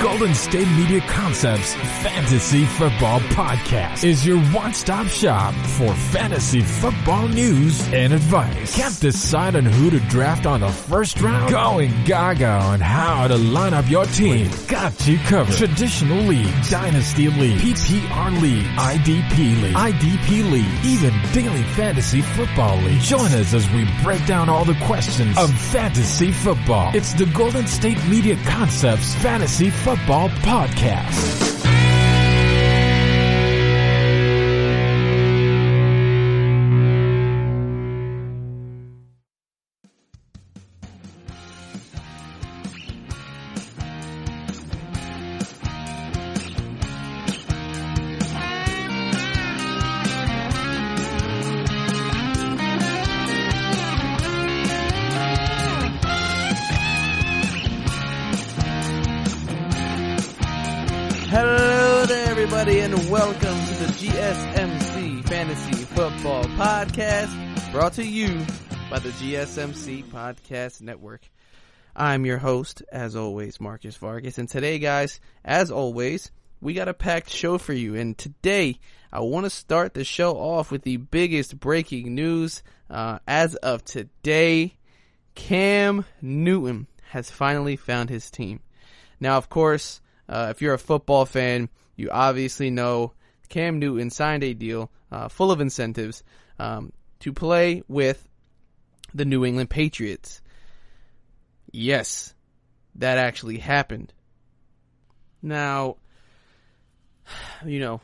Golden State Media Concepts Fantasy Football Podcast is your one-stop shop for fantasy football news and advice. Can't decide on who to draft on the first round? Going gaga on how to line up your team. We've got you covered. Traditional league, dynasty league, PPR league, IDP league, even daily fantasy football league. Join us as we break down all the questions of fantasy football. It's the Golden State Media Concepts Fantasy Football Podcast. Hello there, everybody, and welcome to the GSMC Fantasy Football Podcast, brought to you by the GSMC Podcast Network. I'm your host, as always, Marcus Vargas, and today, guys, as always, we got a packed show for you, and today, I want to start the show off with the biggest breaking news. As of today, Cam Newton has finally found his team. Now, of course, if you're a football fan, you obviously know Cam Newton signed a deal full of incentives to play with the New England Patriots. Yes, that actually happened. Now,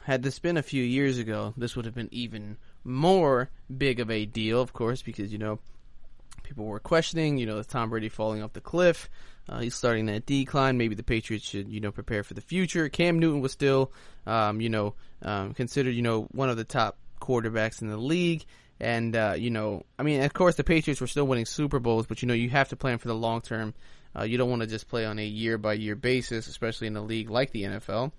had this been a few years ago, this would have been even more big of a deal, of course, because, people were questioning, is Tom Brady falling off the cliff? He's starting that decline. Maybe the Patriots should, prepare for the future. Cam Newton was still, considered, one of the top quarterbacks in the league. And, of course, the Patriots were still winning Super Bowls, but, you have to plan for the long term. You don't want to just play on a year-by-year basis, especially in a league like the NFL,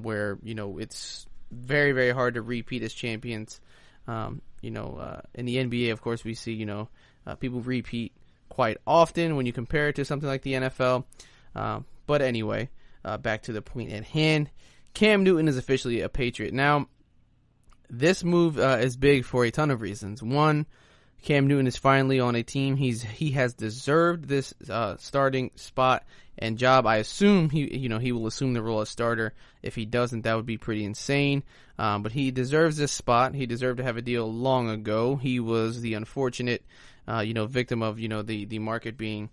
where, it's very, very hard to repeat as champions. In the NBA, of course, we see, people repeat quite often when you compare it to something like the NFL. But anyway, back to the point at hand. Cam Newton is officially a Patriot. Now, this move is big for a ton of reasons. One, Cam Newton is finally on a team. He has deserved this starting spot and job. I assume he will assume the role as starter. If he doesn't, that would be pretty insane. But he deserves this spot. He deserved to have a deal long ago. He was the unfortunate victim of the market being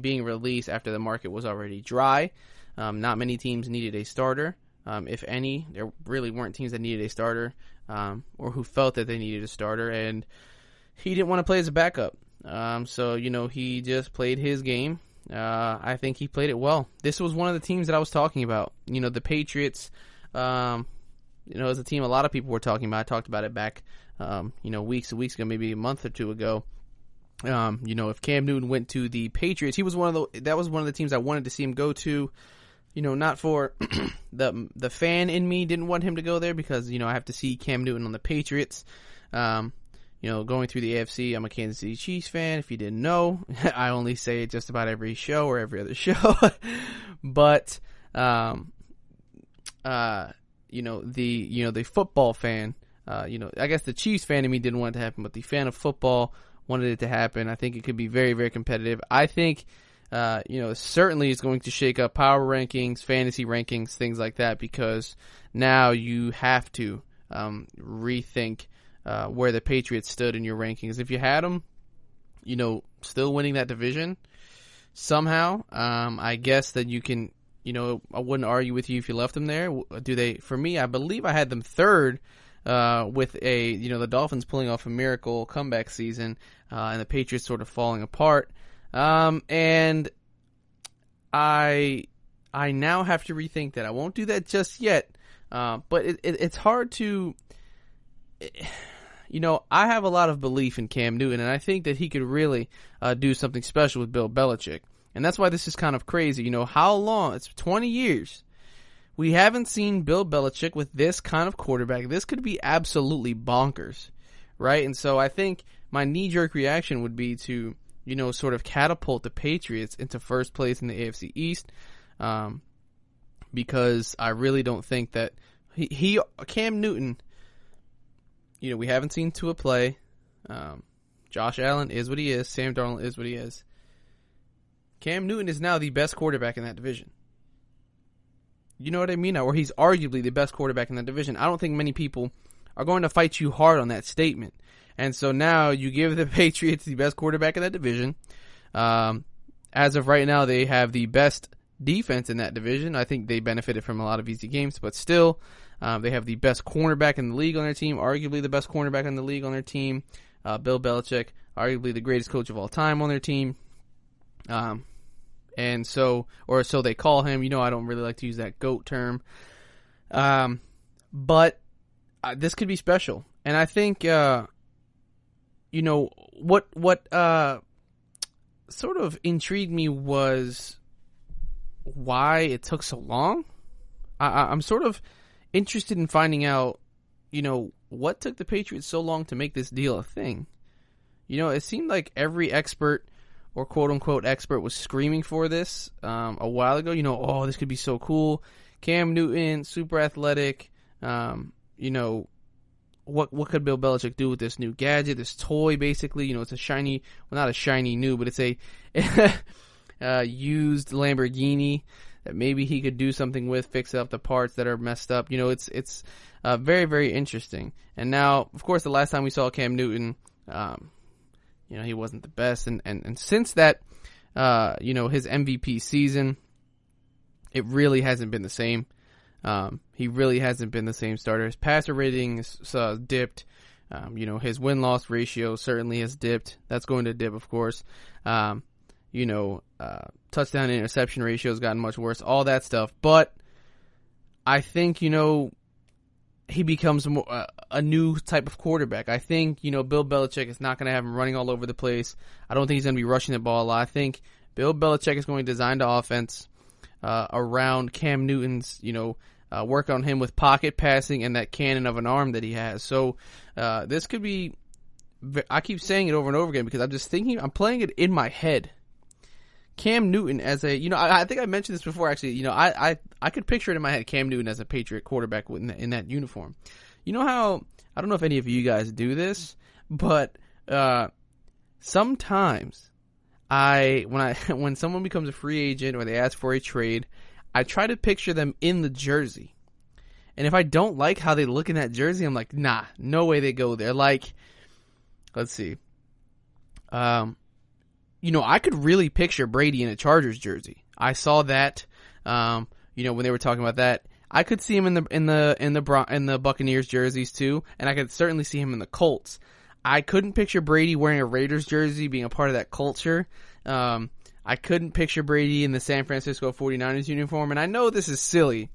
being released after the market was already dry. Not many teams needed a starter. If any, there really weren't teams that needed a starter or who felt that they needed a starter, and he didn't want to play as a backup. So he just played his game. I think he played it well. This was one of the teams that I was talking about. The Patriots, as a team a lot of people were talking about. I talked about it back, weeks ago, maybe a month or two ago. If Cam Newton went to the Patriots, that was one of the teams I wanted to see him go to. Not for the fan in me didn't want him to go there because, I have to see Cam Newton on the Patriots. Going through the AFC, I'm a Kansas City Chiefs fan. If you didn't know, I only say it just about every show or every other show. But, the football fan, I guess the Chiefs fan in me didn't want it to happen, but the fan of football wanted it to happen. I think it could be very, very competitive. I think, certainly it's going to shake up power rankings, fantasy rankings, things like that, because now you have to rethink where the Patriots stood in your rankings. If you had them, still winning that division somehow, I guess that you can, I wouldn't argue with you if you left them there. For me, I believe I had them third with the Dolphins pulling off a miracle comeback season and the Patriots sort of falling apart. And I now have to rethink that. I won't do that just yet. But it's hard to, I have a lot of belief in Cam Newton, and I think that he could really do something special with Bill Belichick. And that's why this is kind of crazy. How long? It's 20 years. We haven't seen Bill Belichick with this kind of quarterback. This could be absolutely bonkers, right? And so I think my knee-jerk reaction would be to, sort of catapult the Patriots into first place in the AFC East. because I really don't think that Cam Newton, we haven't seen Tua play. Josh Allen is what he is. Sam Darnold is what he is. Cam Newton is now the best quarterback in that division. You know what I mean? Or he's arguably the best quarterback in that division. I don't think many people are going to fight you hard on that statement. And so now you give the Patriots the best quarterback in that division. As of right now, they have the best defense in that division. I think they benefited from a lot of easy games, but still, they have the best cornerback in the league on their team, arguably the best cornerback in the league on their team. Bill Belichick, arguably the greatest coach of all time on their team. And so they call him. I don't really like to use that GOAT term. But this could be special. And I think, what sort of intrigued me was why it took so long. I'm sort of interested in finding out, what took the Patriots so long to make this deal a thing. It seemed like every expert or quote-unquote expert was screaming for this a while ago. Oh, this could be so cool. Cam Newton, super athletic. What could Bill Belichick do with this new gadget, this toy, basically? It's a shiny, well, not a shiny new, but it's a used Lamborghini that maybe he could do something with, fix up the parts that are messed up. It's very, very interesting. And now, of course, the last time we saw Cam Newton, he wasn't the best. And since that, his MVP season, it really hasn't been the same. He really hasn't been the same starter. His passer rating is dipped. His win-loss ratio certainly has dipped. That's going to dip, of course. Touchdown interception ratio has gotten much worse. All that stuff. But I think, he becomes a new type of quarterback. I think, Bill Belichick is not going to have him running all over the place. I don't think he's going to be rushing the ball a lot. I think Bill Belichick is going to design the offense around Cam Newton's, work on him with pocket passing and that cannon of an arm that he has. So this could be, I keep saying it over and over again because I'm just thinking, I'm playing it in my head. Cam Newton as a, I think I mentioned this before actually, I could picture it in my head, Cam Newton as a Patriot quarterback in that uniform. How, I don't know if any of you guys do this, but sometimes when someone becomes a free agent or they ask for a trade, I try to picture them in the jersey. And if I don't like how they look in that jersey, I'm like, nah, no way they go there. Like, let's see. I could really picture Brady in a Chargers jersey. I saw that, when they were talking about that. I could see him in the Buccaneers jerseys too, and I could certainly see him in the Colts. I couldn't picture Brady wearing a Raiders jersey, being a part of that culture. I couldn't picture Brady in the San Francisco 49ers uniform, and I know this is silly.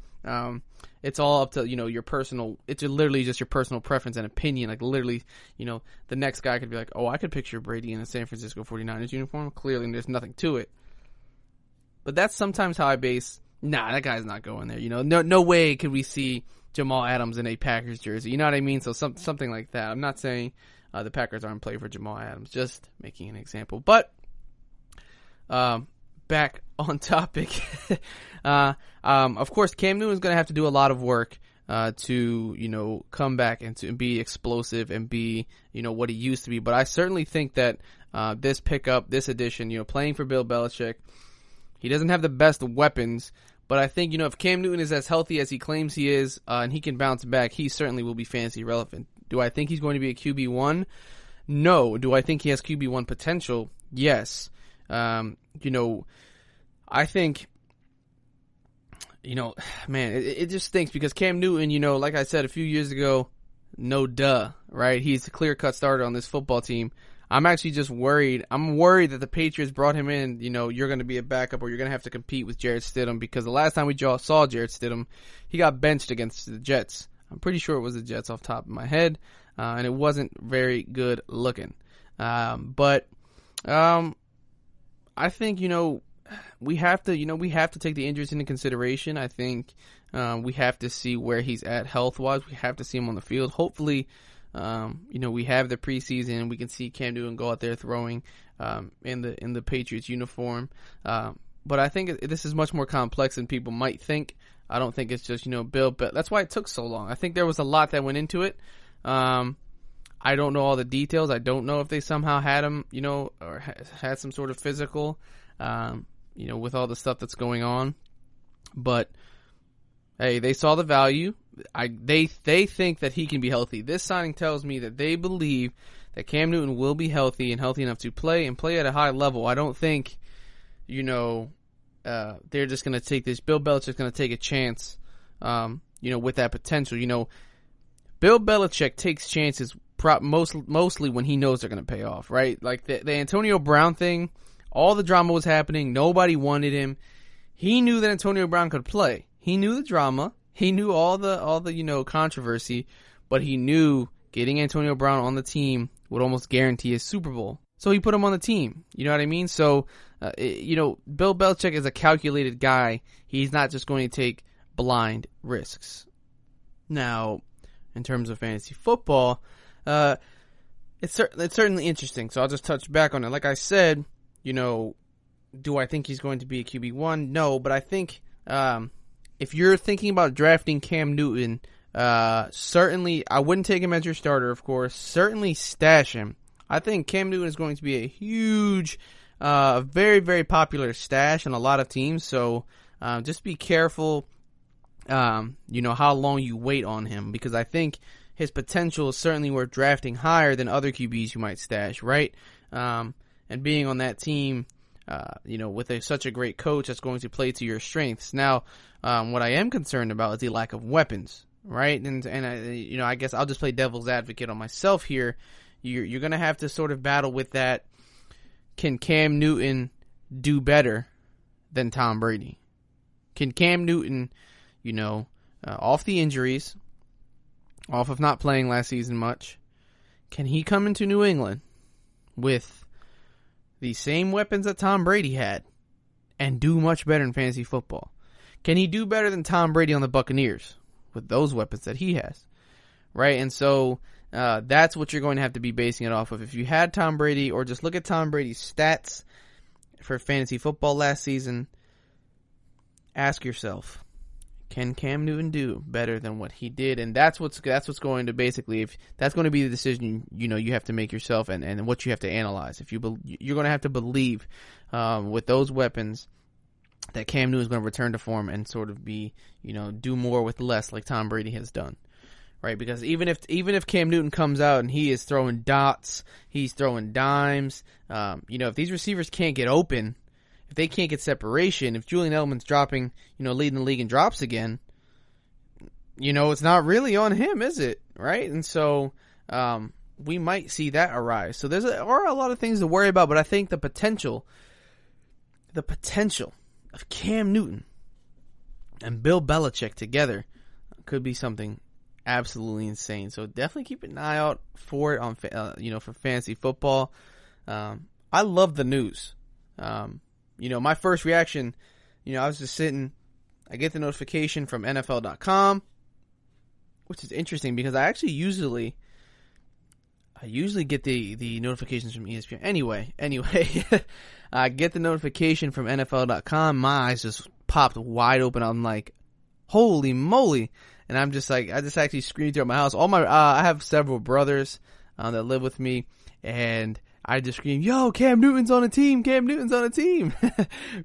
It's all up to, your personal, it's literally just your personal preference and opinion. Like, literally, the next guy could be like, oh, I could picture Brady in a San Francisco 49ers uniform. Clearly, there's nothing to it. But that's sometimes how I base, that guy's not going there. No way could we see Jamal Adams in a Packers jersey. You know what I mean? So something like that. I'm not saying the Packers aren't playing for Jamal Adams, just making an example. But, back on topic. Of course, Cam Newton's going to have to do a lot of work to come back and to be explosive and be what he used to be. But I certainly think that this pickup, this addition, playing for Bill Belichick, he doesn't have the best weapons. But I think if Cam Newton is as healthy as he claims he is, and he can bounce back, he certainly will be fantasy relevant. Do I think he's going to be a QB1? No. Do I think he has QB1 potential? Yes. I think, man, it just stinks because Cam Newton, like I said a few years ago, right? He's a clear-cut starter on this football team. I'm actually just worried. I'm worried that the Patriots brought him in, you're going to be a backup or you're going to have to compete with Jarrett Stidham because the last time we saw Jarrett Stidham, he got benched against the Jets. I'm pretty sure it was the Jets off the top of my head, and it wasn't very good looking. But I think, we have to take the injuries into consideration. I think we have to see where he's at health-wise. We have to see him on the field. Hopefully, we have the preseason and we can see Cam Newton go out there throwing in the Patriots uniform. but I think this is much more complex than people might think. I don't think it's just, Bill, but that's why it took so long. I think there was a lot that went into it. I don't know all the details. I don't know if they somehow had him, or had some sort of physical, with all the stuff that's going on. But hey, they saw the value. They think that he can be healthy. This signing tells me that they believe that Cam Newton will be healthy and healthy enough to play at a high level. I don't think, they're just going to take this. Bill Belichick's going to take a chance, with that potential. Bill Belichick takes chances mostly when he knows they're going to pay off, right? Like the Antonio Brown thing, all the drama was happening. Nobody wanted him. He knew that Antonio Brown could play. He knew the drama. He knew all the controversy, but he knew getting Antonio Brown on the team would almost guarantee a Super Bowl. So he put him on the team. You know what I mean? So, Bill Belichick is a calculated guy. He's not just going to take blind risks. Now, in terms of fantasy football, it's certainly interesting. So I'll just touch back on it. Like I said, do I think he's going to be a QB1? No, but I think if you're thinking about drafting Cam Newton, certainly I wouldn't take him as your starter, of course. Certainly stash him. I think Cam Newton is going to be a huge, very, very popular stash on a lot of teams. So just be careful, how long you wait on him, because I think his potential is certainly worth drafting higher than other QBs you might stash, right? And being on that team, with such a great coach that's going to play to your strengths. Now, what I am concerned about is the lack of weapons, right? And I guess I'll just play devil's advocate on myself here. You're going to have to sort of battle with that. Can Cam Newton do better than Tom Brady? Can Cam Newton, off the injuries, off of not playing last season much, can he come into New England with the same weapons that Tom Brady had and do much better in fantasy football? Can he do better than Tom Brady on the Buccaneers with those weapons that he has? Right? And so that's what you're going to have to be basing it off of. If you had Tom Brady, or just look at Tom Brady's stats for fantasy football last season, ask yourself, can Cam Newton do better than what he did? And that's what's going to basically, if that's going to be the decision you have to make yourself, and what you have to analyze. If you're going to have to believe with those weapons that Cam Newton is going to return to form and sort of be do more with less, like Tom Brady has done. Right, because even if Cam Newton comes out and he is throwing dots, he's throwing dimes, if these receivers can't get open, if they can't get separation, if Julian Edelman's dropping, leading the league in drops again, it's not really on him, is it? Right, and so we might see that arise. So are a lot of things to worry about, but I think the potential of Cam Newton and Bill Belichick together could be something absolutely insane. So definitely keep an eye out for it on for fantasy football. I love the news. My first reaction, I was just sitting, I get the notification from NFL.com, which is interesting because I usually get the notifications from ESPN. Anyway, I get the notification from NFL.com. My eyes just popped wide open. I'm like, holy moly. And I'm just like, I just actually screamed throughout my house. I have several brothers that live with me, and I just screamed, yo, Cam Newton's on a team,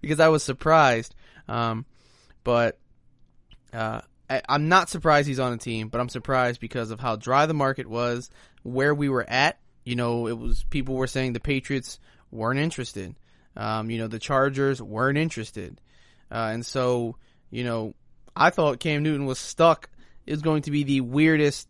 because I was surprised. But I'm not surprised he's on a team, but I'm surprised because of how dry the market was, where we were at. People were saying the Patriots weren't interested. The Chargers weren't interested. And so, I thought Cam Newton was stuck. It was going to be the weirdest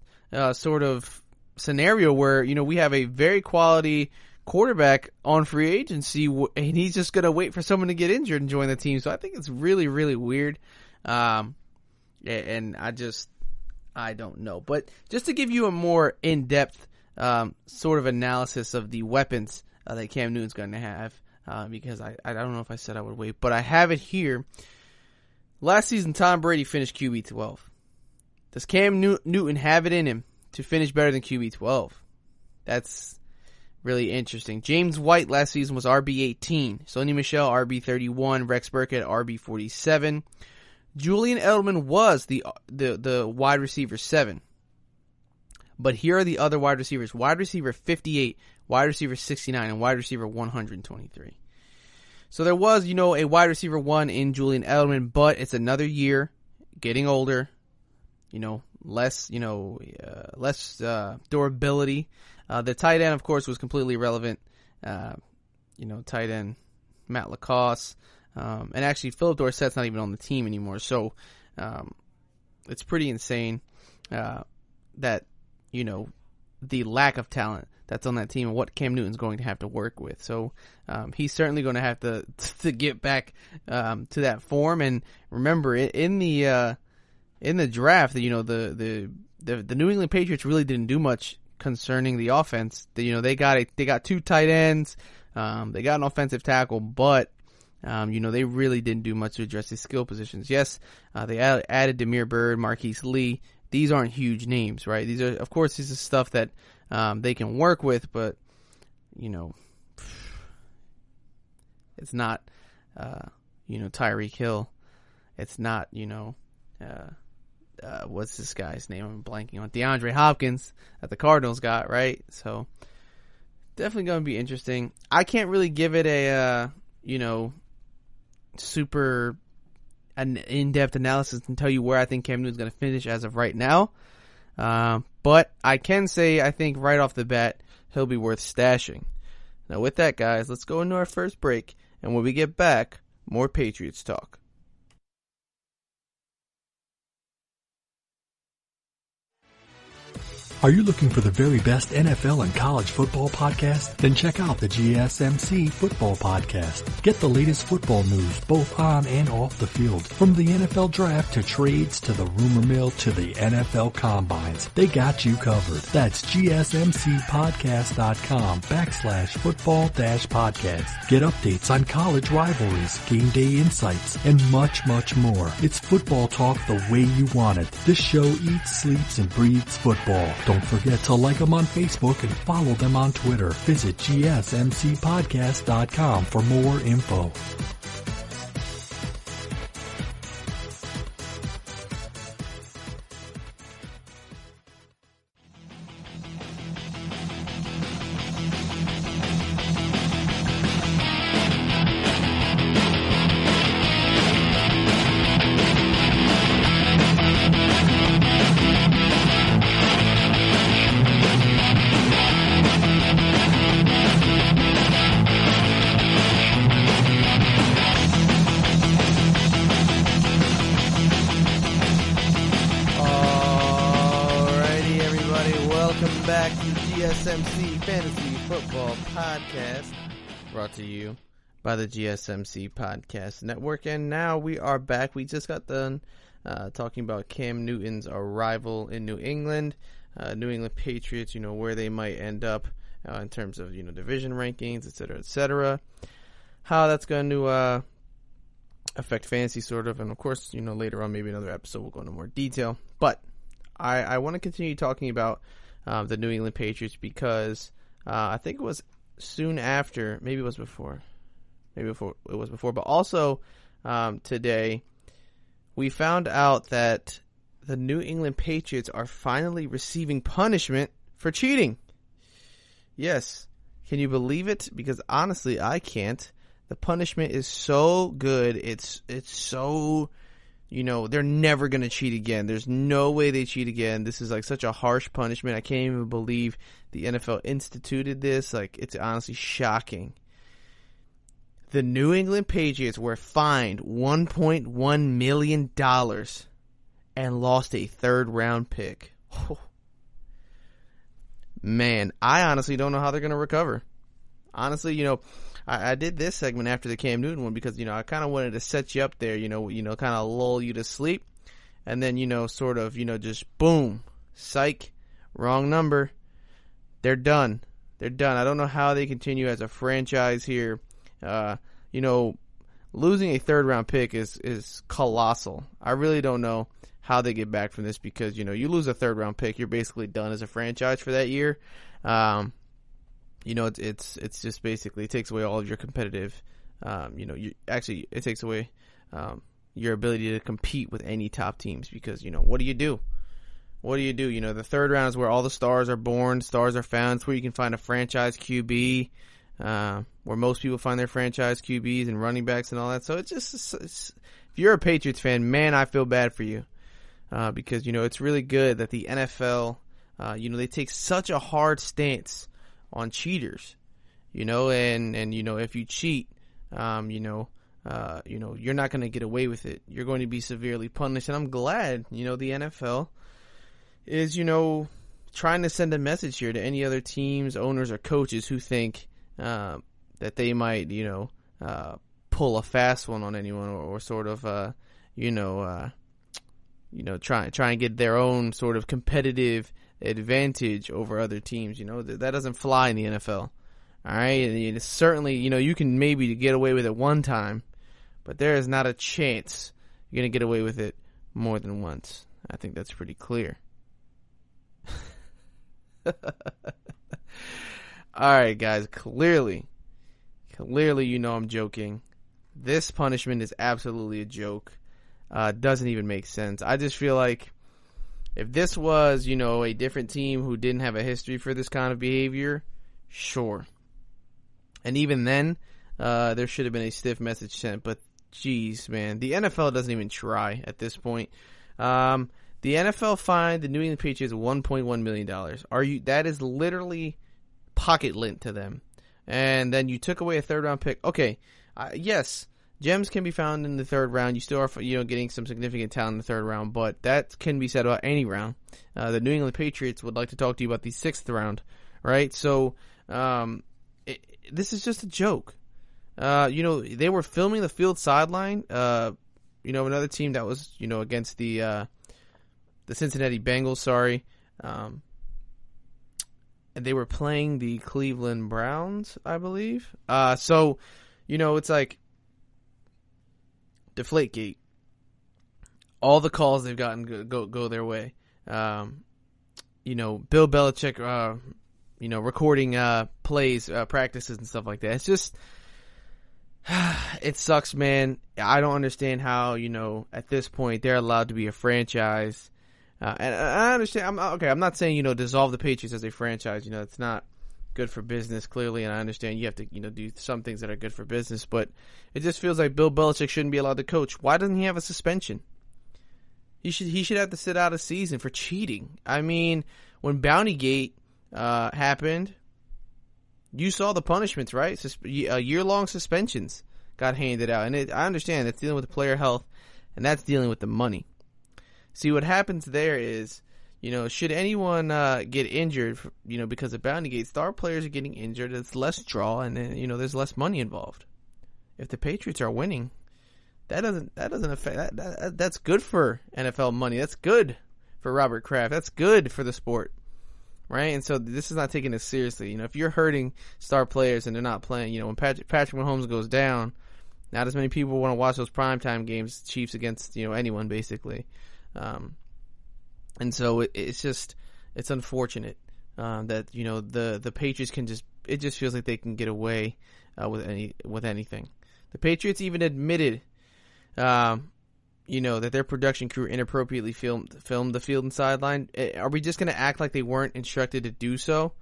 sort of scenario where, we have a very quality quarterback on free agency, and he's just going to wait for someone to get injured and join the team. So I think it's really, really weird. And I don't know. But just to give you a more in-depth sort of analysis of the weapons that Cam Newton's going to have, because I don't know if I said I would wait, but I have it here. Last season, Tom Brady finished QB12. Does Cam Newton have it in him to finish better than QB12? That's really interesting. James White last season was RB18. Sony Michel, RB31. Rex Burkhead, RB47. Julian Edelman was the wide receiver 7. But here are the other wide receivers. Wide receiver 58, wide receiver 69, and wide receiver 123. So there was, a wide receiver 1 in Julian Edelman, but it's another year, getting older, less durability. The tight end, of course, was completely irrelevant. Tight end Matt Lacoste. And actually, Philip Dorsett's not even on the team anymore. So it's pretty insane that, the lack of talent that's on that team and what Cam Newton's going to have to work with. So he's certainly going to have to get back to that form. And remember, in the draft, the New England Patriots really didn't do much concerning the offense. They got 2 tight ends, they got an offensive tackle, but they really didn't do much to address the skill positions. Yes, they added Damiere Byrd, Marquise Lee. These aren't huge names, right? These are, of course, this is stuff that they can work with, but it's not Tyreek Hill. It's not what's this guy's name? I'm blanking on. DeAndre Hopkins that the Cardinals got, right? So definitely going to be interesting. I can't really give it a super an in-depth analysis and tell you where I think Cam Newton's going to finish as of right now. But I can say I think right off the bat he'll be worth stashing. Now with that, guys, let's go into our first break, and when we get back, more Patriots talk. Are you looking for the very best NFL and college football podcast? Then check out the GSMC Football Podcast. Get the latest football news both on and off the field. From the NFL Draft to trades to the rumor mill to the NFL Combines. They got you covered. That's GSMCpodcast.com/football-podcast. Get updates on college rivalries, game day insights, and much, much more. It's football talk the way you want it. This show eats, sleeps, and breathes football. Don't forget to like them on Facebook and follow them on Twitter. Visit GSMCpodcast.com for more info. GSMC Fantasy Football Podcast, brought to you by the GSMC Podcast Network. And now we are back. We just got done talking about Cam Newton's arrival in New England, New England Patriots, where they might end up in terms of, division rankings, et cetera, how that's going to affect fantasy, sort of. And, of course, later on, maybe another episode, we'll go into more detail. But I want to continue talking about the New England Patriots because I think it was soon after, maybe it was before, but also today we found out that the New England Patriots are finally receiving punishment for cheating. Yes, can you believe it? Because honestly, I can't. The punishment is so good. It's so, they're never going to cheat again. There's no way they cheat again. This is like such a harsh punishment. I can't even believe the NFL instituted this. Like, it's honestly shocking. The New England Patriots were fined $1.1 million and lost a third-round pick. Oh. Man, I honestly don't know how they're going to recover. Honestly, I did this segment after the Cam Newton one because, I kind of wanted to set you up there, kind of lull you to sleep. And then, sort of, just boom, psych, wrong number. They're done. I don't know how they continue as a franchise here. Losing a third-round pick is colossal. I really don't know how they get back from this because, you lose a third-round pick, you're basically done as a franchise for that year. it's just basically it takes away all of your competitive, it takes away your ability to compete with any top teams because, what do you do? What do you do? The third round is where all the stars are born, stars are found. It's where you can find a franchise QB, where most people find their franchise QBs and running backs and all that. So if you're a Patriots fan, man, I feel bad for you. Because, it's really good that the NFL, they take such a hard stance on cheaters, and if you cheat, you're not going to get away with it. You're going to be severely punished. And I'm glad, the NFL is, trying to send a message here to any other teams, owners, or coaches who think that they might, pull a fast one on anyone or sort of, try and get their own sort of competitive advantage over other teams. That doesn't fly in the NFL. All right, and certainly, you can maybe get away with it one time, but there is not a chance you're going to get away with it more than once. I think that's pretty clear. All right, guys, clearly, I'm joking. This punishment is absolutely a joke. Doesn't even make sense. I just feel like if this was, a different team who didn't have a history for this kind of behavior, sure. And even then, there should have been a stiff message sent. But, geez, man, the NFL doesn't even try at this point. The NFL fined the New England Patriots $1.1 million. That is literally pocket lint to them. And then you took away a third-round pick. Okay, yes, gems can be found in the third round. You still are, getting some significant talent in the third round, but that can be said about any round. The New England Patriots would like to talk to you about the sixth round, right? So, this is just a joke. They were filming the field sideline. Another team that was, against the Cincinnati Bengals, sorry. And they were playing the Cleveland Browns, I believe. So, it's like Deflategate. All the calls they've gotten go their way. Bill Belichick, recording plays, practices and stuff like that. It's just, it sucks, man. I don't understand how, at this point they're allowed to be a franchise. And I understand. I'm not saying, dissolve the Patriots as a franchise. It's not good for business, clearly, and I understand you have to, do some things that are good for business, but it just feels like Bill Belichick shouldn't be allowed to coach. Why doesn't he have a suspension? He should have to sit out a season for cheating. I mean, when Bountygate happened, you saw the punishments, right? Year-long suspensions got handed out, and I understand that's dealing with the player health, and that's dealing with the money. See, what happens there is, should anyone get injured, because of Bountygate, star players are getting injured, it's less draw, and then, there's less money involved. If the Patriots are winning, that doesn't affect that. That's good for NFL money. That's good for Robert Kraft. That's good for the sport, right? And so this is not taking this seriously. If you're hurting star players and they're not playing, when Patrick Mahomes goes down, not as many people want to watch those primetime games, Chiefs against anyone basically. And so it's unfortunate that the Patriots it just feels like they can get away with anything. The Patriots even admitted that their production crew inappropriately filmed the field and sideline. Are we just going to act like they weren't instructed to do so?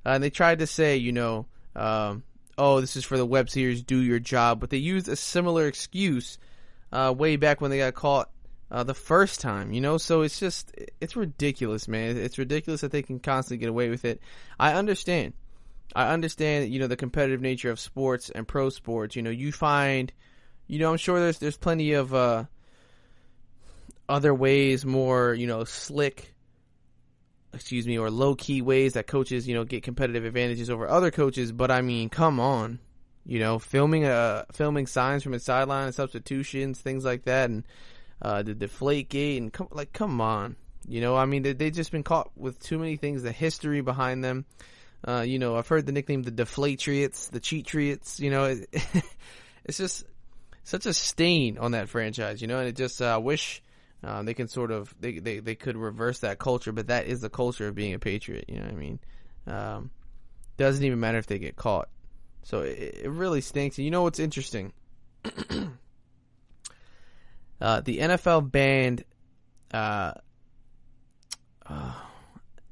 And they tried to say, this is for the web series, do your job, but they used a similar excuse way back when they got caught the first time, so it's ridiculous, man. It's ridiculous that they can constantly get away with it. I understand, the competitive nature of sports and pro sports. You find, I'm sure there's plenty of other ways, more, slick, or low-key ways that coaches, get competitive advantages over other coaches. But I mean, come on, filming signs from a sideline and substitutions, things like that, and the Deflategate, and come on, they've just been caught with too many things, the history behind them. I've heard the nickname the Deflatriots, the Cheatriots. It's just such a stain on that franchise, and it just wish they can sort of they could reverse that culture, but that is the culture of being a Patriot. Doesn't even matter if they get caught. So it really stinks. And you know what's interesting? The NFL banned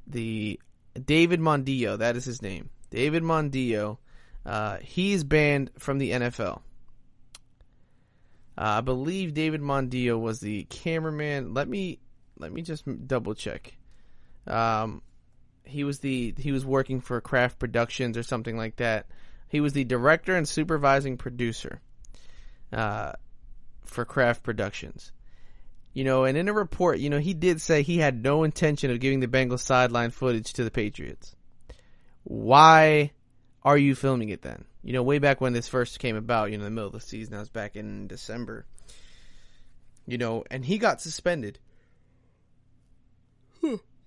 the David Mondillo. That is his name. David Mondillo. He's banned from the NFL. I believe David Mondillo was the cameraman. Let me just double check. He was working for Kraft Productions or something like that. He was the director and supervising producer for Kraft Productions. And in a report, he did say he had no intention of giving the Bengals sideline footage to the Patriots. Why are you filming it then? Way back when this first came about, in the middle of the season, that was back in December. And he got suspended.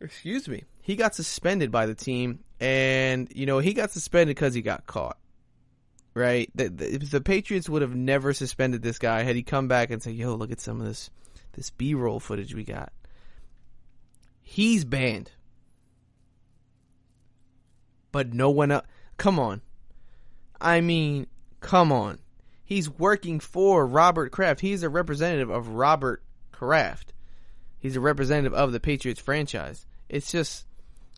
Excuse me. He got suspended by the team, and, he got suspended because he got caught. Right? The Patriots would have never suspended this guy had he come back and said, yo, look at some of this B-roll footage we got. He's banned. But no one else. Come on. I mean, come on. He's working for Robert Kraft. He's a representative of Robert Kraft. He's a representative of the Patriots franchise. It's just,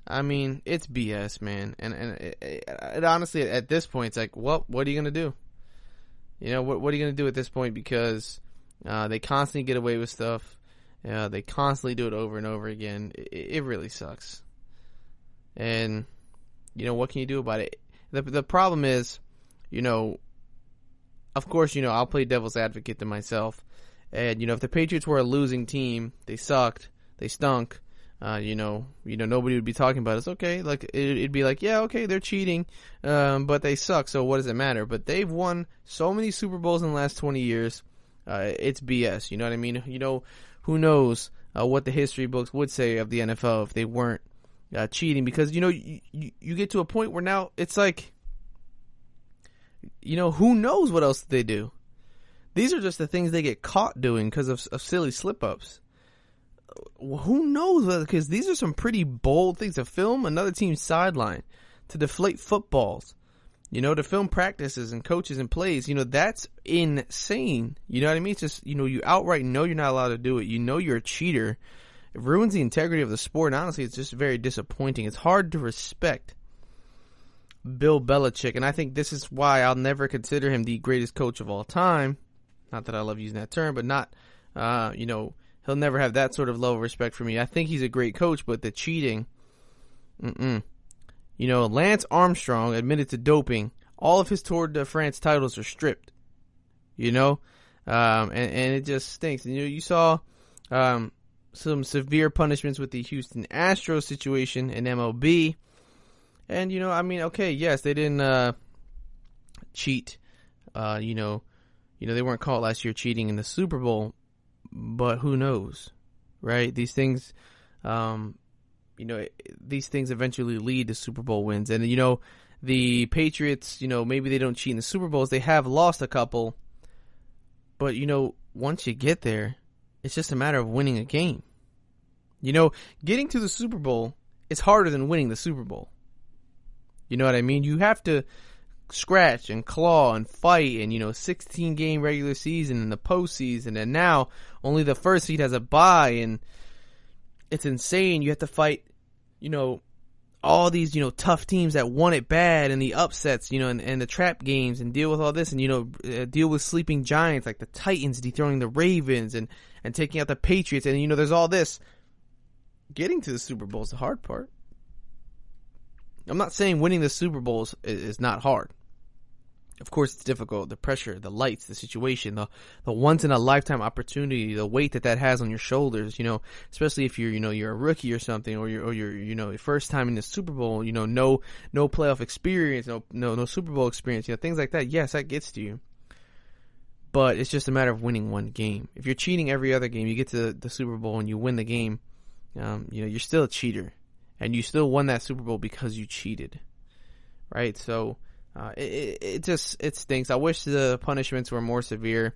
it's BS, man. And it honestly, at this point, it's like, what are you going to do? What are you going to do at this point? Because they constantly get away with stuff. They constantly do it over and over again. It really sucks. And, what can you do about it? The problem is, of course, I'll play devil's advocate to myself. And, if the Patriots were a losing team, they sucked, they stunk, nobody would be talking about it. It's okay. Like, it'd be like, yeah, okay, they're cheating, but they suck, so what does it matter? But they've won so many Super Bowls in the last 20 years. It's BS. You know what I mean? Who knows what the history books would say of the NFL if they weren't cheating, because you get to a point where now it's like, who knows what else they do. These are just the things they get caught doing because of silly slip-ups. Who knows? Because these are some pretty bold things. To film another team's sideline, to deflate footballs, to film practices and coaches and plays, that's insane. You know what I mean? It's just, you outright know you're not allowed to do it. You're a cheater. It ruins the integrity of the sport. And honestly, it's just very disappointing. It's hard to respect Bill Belichick. And I think this is why I'll never consider him the greatest coach of all time. Not that I love using that term, but not, he'll never have that sort of level of respect for me. I think he's a great coach, but the cheating, Lance Armstrong admitted to doping. All of his Tour de France titles are stripped, and it just stinks. And, you saw some severe punishments with the Houston Astros situation in MLB. And, okay, yes, they didn't cheat. They weren't caught last year cheating in the Super Bowl, but who knows, right? These things, these things eventually lead to Super Bowl wins. And, the Patriots, maybe they don't cheat in the Super Bowls. They have lost a couple. But, once you get there, it's just a matter of winning a game. Getting to the Super Bowl is harder than winning the Super Bowl. You know what I mean? You have to scratch and claw and fight, and 16-game regular season and the postseason, and now only the first seed has a bye, and it's insane. You have to fight all these tough teams that want it bad, and the upsets, and the trap games, and deal with all this, and deal with sleeping giants like the Titans dethroning the Ravens and taking out the Patriots, and there's all this. Getting to the Super Bowl is the hard part. I'm not saying winning the Super Bowl is not hard. Of course, it's difficult. The pressure, the lights, the situation, the once-in-a-lifetime opportunity, the weight that has on your shoulders, especially if you're a rookie or something, or you're first time in the Super Bowl, no playoff experience, no Super Bowl experience, things like that. Yes, that gets to you. But it's just a matter of winning one game. If you're cheating every other game, you get to the Super Bowl and you win the game, you're still a cheater. And you still won that Super Bowl because you cheated, right? So it stinks. I wish the punishments were more severe.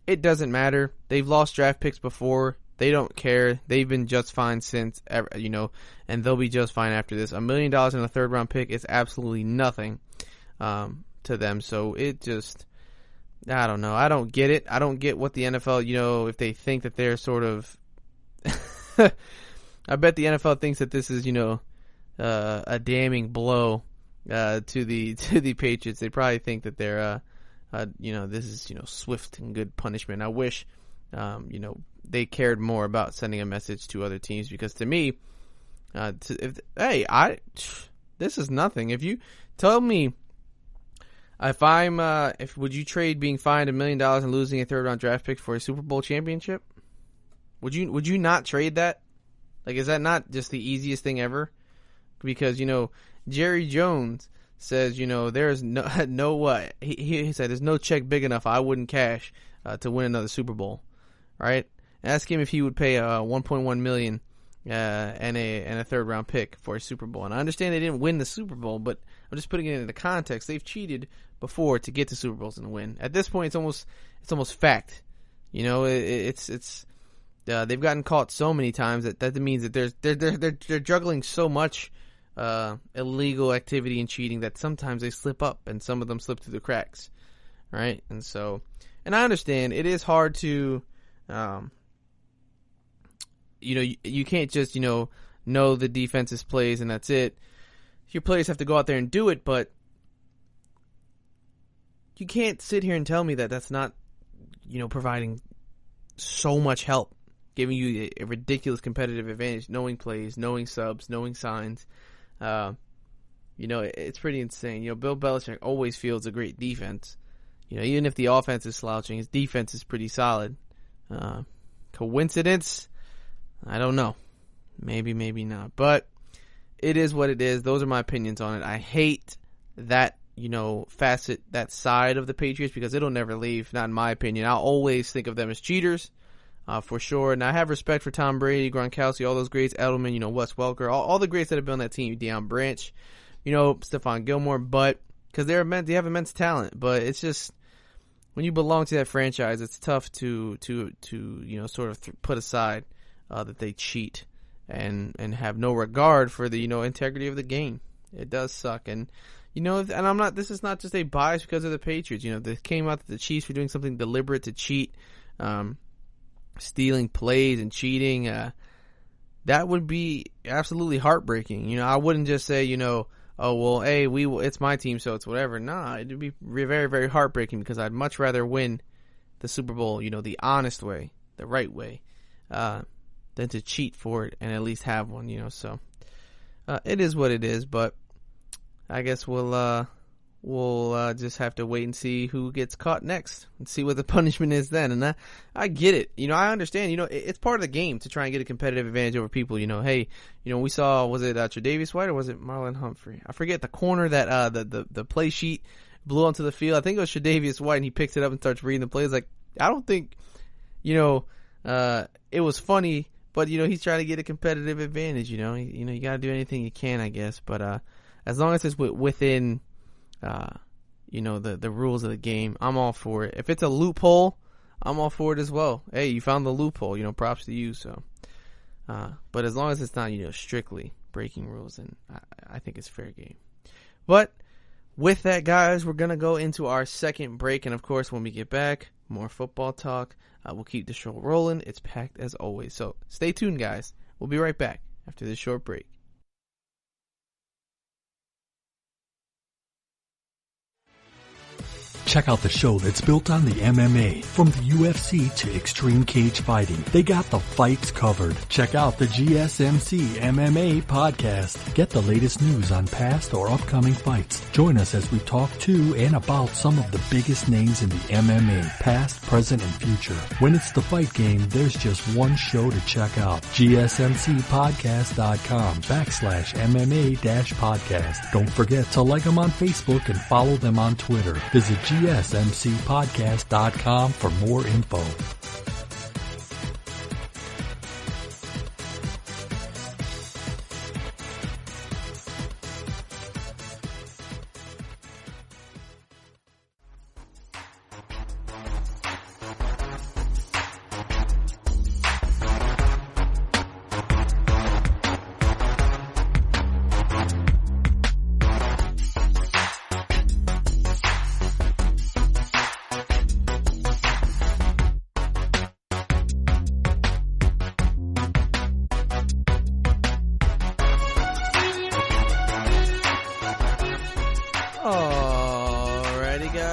It doesn't matter. They've lost draft picks before. They don't care. They've been just fine since, you know, and they'll be just fine after this. $1 million in a third-round pick is absolutely nothing to them. So it just, I don't know. I don't get it. I don't get what the NFL, you know, if they think that they're sort of, I bet the NFL thinks that this is, you know, a damning blow to the Patriots. They probably think that they're, you know, this is, you know, swift and good punishment. I wish, you know, they cared more about sending a message to other teams, because to me, this is nothing. If you tell me, would you trade being fined $1 million and losing a third round draft pick for a Super Bowl championship? Would you not trade that? Like, is that not just the easiest thing ever? Because, you know, Jerry Jones says, you know, there's no what he said, there's no check big enough I wouldn't cash to win another Super Bowl, right? Ask him if he would pay $1.1 million and a third round pick for a Super Bowl. And I understand they didn't win the Super Bowl, but I'm just putting it into context. They've cheated before to get to Super Bowls and win. At this point, it's almost fact. You know, it's they've gotten caught so many times that means that they're juggling so much illegal activity and cheating that sometimes they slip up, and some of them slip through the cracks, right? And so, and I understand it is hard to, you know, you can't just, you know the defense's plays and that's it. Your players have to go out there and do it, but you can't sit here and tell me that that's not, you know, providing so much help, giving you a ridiculous competitive advantage, knowing plays, knowing subs, knowing signs. You know, it's pretty insane. You know, Bill Belichick always fields a great defense. You know, even if the offense is slouching, his defense is pretty solid. Coincidence? I don't know. Maybe, maybe not. But it is what it is. Those are my opinions on it. I hate that, you know, facet, that side of the Patriots, because it'll never leave, not in my opinion. I'll always think of them as cheaters, for sure. And I have respect for Tom Brady, Gronkowski, all those greats, Edelman, you know, Wes Welker, all the greats that have been on that team, Deion Branch, you know, Stephon Gilmore, but because they have immense talent. But it's just, when you belong to that franchise, it's tough to you know, sort of put aside that they cheat and have no regard for the, you know, integrity of the game. It does suck. And, you know, and this is not just a bias because of the Patriots. You know, they came out that the Chiefs were doing something deliberate to cheat, stealing plays and cheating. That would be absolutely heartbreaking. You know, I wouldn't just say, you know, oh, well, hey, it's my team, so it's whatever. Nah, it'd be very, very heartbreaking, because I'd much rather win the Super Bowl, you know, the honest way, the right way, than to cheat for it and at least have one, you know. So it is what it is, but I guess we'll just have to wait and see who gets caught next and see what the punishment is then. And I get it. You know, I understand. You know, it's part of the game to try and get a competitive advantage over people. You know, hey, you know, we saw, was it Tre'Davious White or was it Marlon Humphrey? I forget the corner that the play sheet blew onto the field. I think it was Tre'Davious White, and he picks it up and starts reading the plays. Like, I don't think, you know, it was funny, but, you know, he's trying to get a competitive advantage. You know, you got to do anything you can, I guess. But as long as it's within, you know, the rules of the game, I'm all for it. If it's a loophole, I'm all for it as well. Hey, you found the loophole, you know, props to you. So, but as long as it's not, you know, strictly breaking rules, then I think it's fair game. But with that, guys, we're going to go into our second break. And of course, when we get back, more football talk. We'll keep the show rolling. It's packed as always. So stay tuned, guys. We'll be right back after this short break. Check out the show that's built on the MMA. From the UFC to extreme cage fighting, they got the fights covered. Check out the GSMC MMA podcast. Get the latest news on past or upcoming fights. Join us as we talk to and about some of the biggest names in the MMA, past, present, and future. When it's the fight game, there's just one show to check out. GSMCpodcast.com/MMA-podcast. Don't forget to like them on Facebook and follow them on Twitter. Visit GSMCpodcast.com for more info.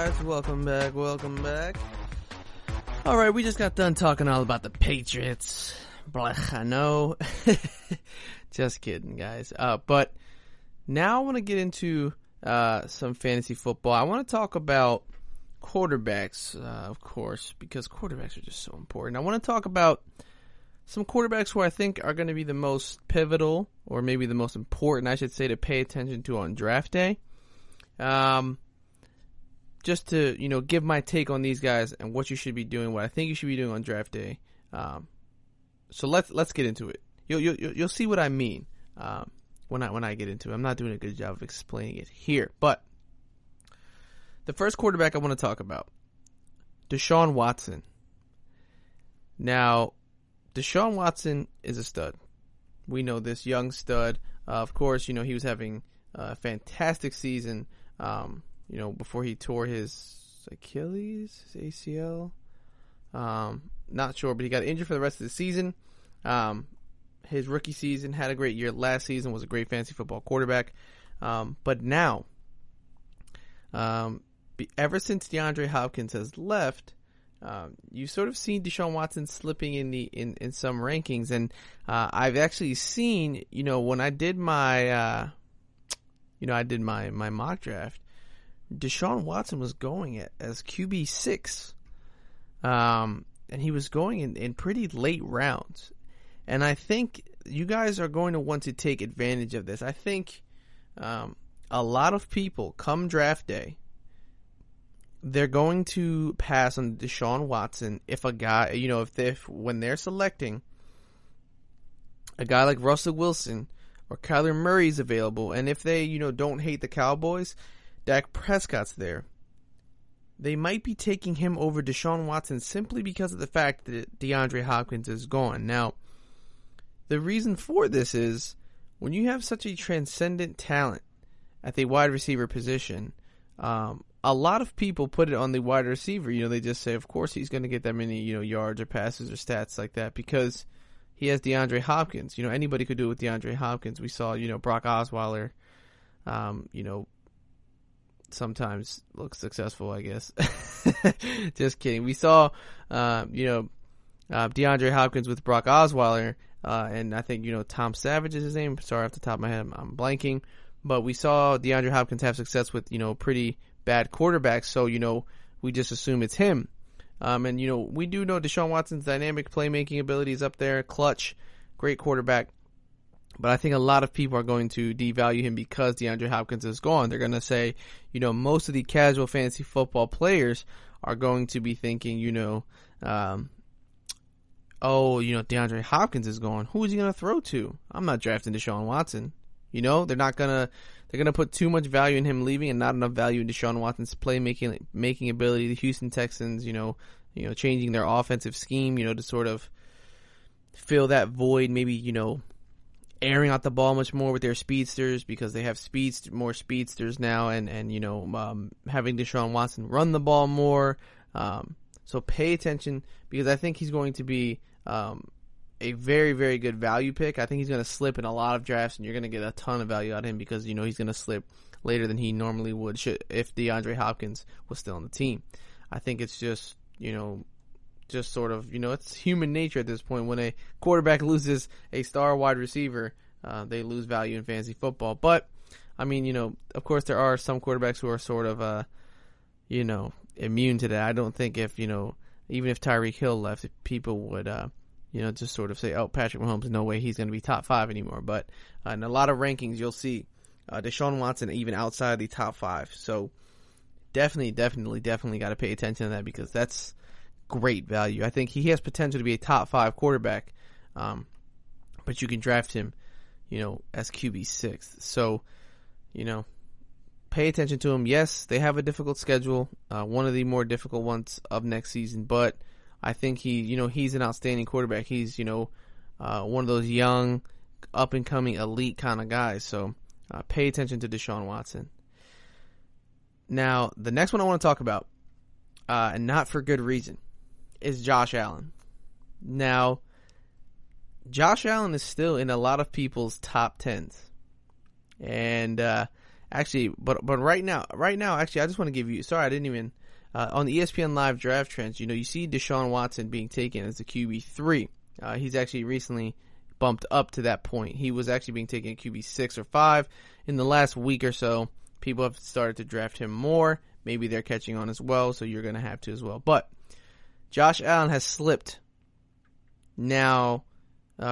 guys, welcome back. Alright, we just got done talking all about the Patriots. Blech, I know. Just kidding, guys. But now I want to get into some fantasy football. I want to talk about quarterbacks, of course, because quarterbacks are just so important. I want to talk about some quarterbacks who I think are going to be the most pivotal, or maybe the most important, I should say, to pay attention to on draft day. Just to, give my take on these guys and what you should be doing, what I think you should be doing on draft day. So let's get into it. You'll see what I mean when I get into it. I'm not doing a good job of explaining it here, but the first quarterback I want to talk about, Deshaun Watson. Now, Deshaun Watson is a stud. We know this, young stud. Of course, he was having a fantastic season. Before he tore his Achilles, his ACL. Not sure, but he got injured for the rest of the season. His rookie season, had a great year last season, was a great fantasy football quarterback. But now, ever since DeAndre Hopkins has left, you've sort of seen Deshaun Watson slipping in some rankings. And I've actually seen, when I did my my mock draft, Deshaun Watson was going as QB6. And he was going in pretty late rounds. And I think you guys are going to want to take advantage of this. I think a lot of people, come draft day, they're going to pass on Deshaun Watson if a guy, when they're selecting a guy like Russell Wilson or Kyler Murray's available, and if they, don't hate the Cowboys, Dak Prescott's there, they might be taking him over Deshaun Watson simply because of the fact that DeAndre Hopkins is gone. Now, the reason for this is when you have such a transcendent talent at the wide receiver position, a lot of people put it on the wide receiver. They just say, of course, he's going to get that many, yards or passes or stats like that because he has DeAndre Hopkins. Anybody could do it with DeAndre Hopkins. We saw, Brock Osweiler, sometimes look successful, I guess. Just kidding. We saw, DeAndre Hopkins with Brock Osweiler, and I think, Tom Savage is his name. Sorry, off the top of my head, I'm blanking. But we saw DeAndre Hopkins have success with, pretty bad quarterbacks. So, we just assume it's him. And, we do know Deshaun Watson's dynamic playmaking ability is up there. Clutch, great quarterback. But I think a lot of people are going to devalue him because DeAndre Hopkins is gone. They're going to say, most of the casual fantasy football players are going to be thinking, DeAndre Hopkins is gone. Who is he going to throw to? I'm not drafting Deshaun Watson. They're going to put too much value in him leaving and not enough value in Deshaun Watson's playmaking ability. The Houston Texans, changing their offensive scheme, to sort of fill that void, maybe, airing out the ball much more with their speedsters because they have more speedsters now, and having Deshaun Watson run the ball more. So pay attention because I think he's going to be a very, very good value pick. I think he's going to slip in a lot of drafts, and you're going to get a ton of value out of him because he's going to slip later than he normally would if DeAndre Hopkins was still on the team. I think it's just just sort of, it's human nature at this point. When a quarterback loses a star wide receiver, they lose value in fantasy football. But, of course there are some quarterbacks who are sort of, immune to that. I don't think even if Tyreek Hill left, people would, just sort of say, oh, Patrick Mahomes, no way he's going to be top 5 anymore. But in a lot of rankings, you'll see Deshaun Watson even outside the top 5. So definitely got to pay attention to that because that's great value. I think he has potential to be a top 5 quarterback, but you can draft him, as QB6. So, pay attention to him. Yes, they have a difficult schedule, one of the more difficult ones of next season, but I think he's an outstanding quarterback. He's, one of those young, up-and-coming, elite kind of guys. So, pay attention to Deshaun Watson. Now, the next one I want to talk about, and not for good reason, is Josh Allen. Now, Josh Allen is still in a lot of people's top 10s. And, actually, but right now, actually, I just want to give you, sorry, I didn't even on the ESPN Live Draft Trends, you see Deshaun Watson being taken as the QB3. He's actually recently bumped up to that point. He was actually being taken at QB6 or 5. In the last week or so, people have started to draft him more. Maybe they're catching on as well, so you're going to have to as well. But Josh Allen has slipped now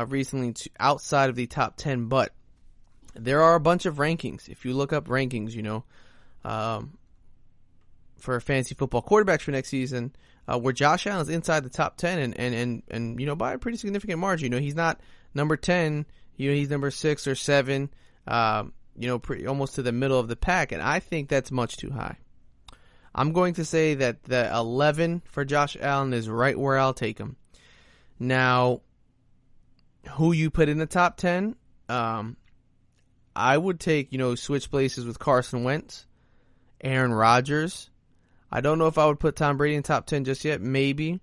recently to outside of the top 10, but there are a bunch of rankings. If you look up rankings, for fantasy football quarterbacks for next season, where Josh Allen's inside the top 10 and by a pretty significant margin. He's not number 10, he's number 6 or 7, almost to the middle of the pack, and I think that's much too high. I'm going to say that the 11 for Josh Allen is right where I'll take him. Now, who you put in the top 10, I would take, switch places with Carson Wentz, Aaron Rodgers. I don't know if I would put Tom Brady in top 10 just yet. Maybe.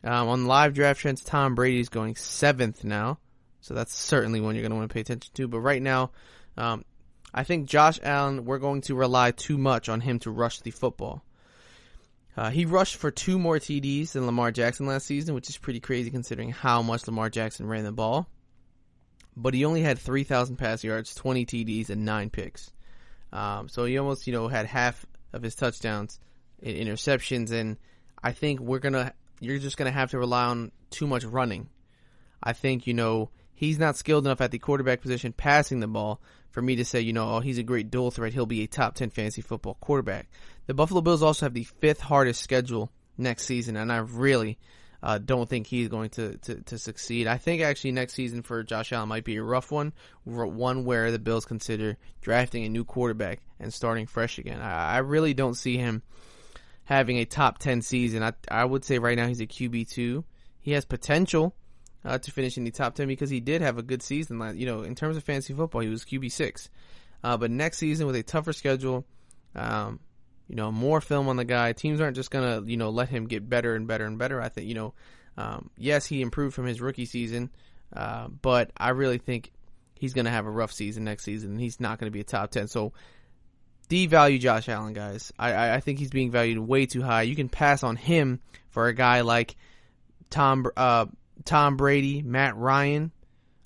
On Live Draft Trends, Tom Brady's going 7th now. So that's certainly one you're going to want to pay attention to. But right now, I think Josh Allen, we're going to rely too much on him to rush the football. He rushed for 2 more TDs than Lamar Jackson last season, which is pretty crazy considering how much Lamar Jackson ran the ball. But he only had 3,000 pass yards, 20 TDs, and 9 picks. So he almost, had half of his touchdowns in interceptions, and I think you're just gonna have to rely on too much running. I think, he's not skilled enough at the quarterback position passing the ball for me to say, he's a great dual threat. He'll be a top 10 fantasy football quarterback. The Buffalo Bills also have the 5th hardest schedule next season, and I really don't think he's going to succeed. I think actually next season for Josh Allen might be a rough one where the Bills consider drafting a new quarterback and starting fresh again. I really don't see him having a top 10 season. I would say right now he's a QB2. He has potential to finish in the top 10 because he did have a good season. In terms of fantasy football, he was QB6. But next season with a tougher schedule, more film on the guy, teams aren't just going to, let him get better and better and better. I think, yes, he improved from his rookie season, but I really think he's going to have a rough season next season, and he's not going to be a top 10. So devalue Josh Allen, guys. I think he's being valued way too high. You can pass on him for a guy like Tom Brady, Matt Ryan.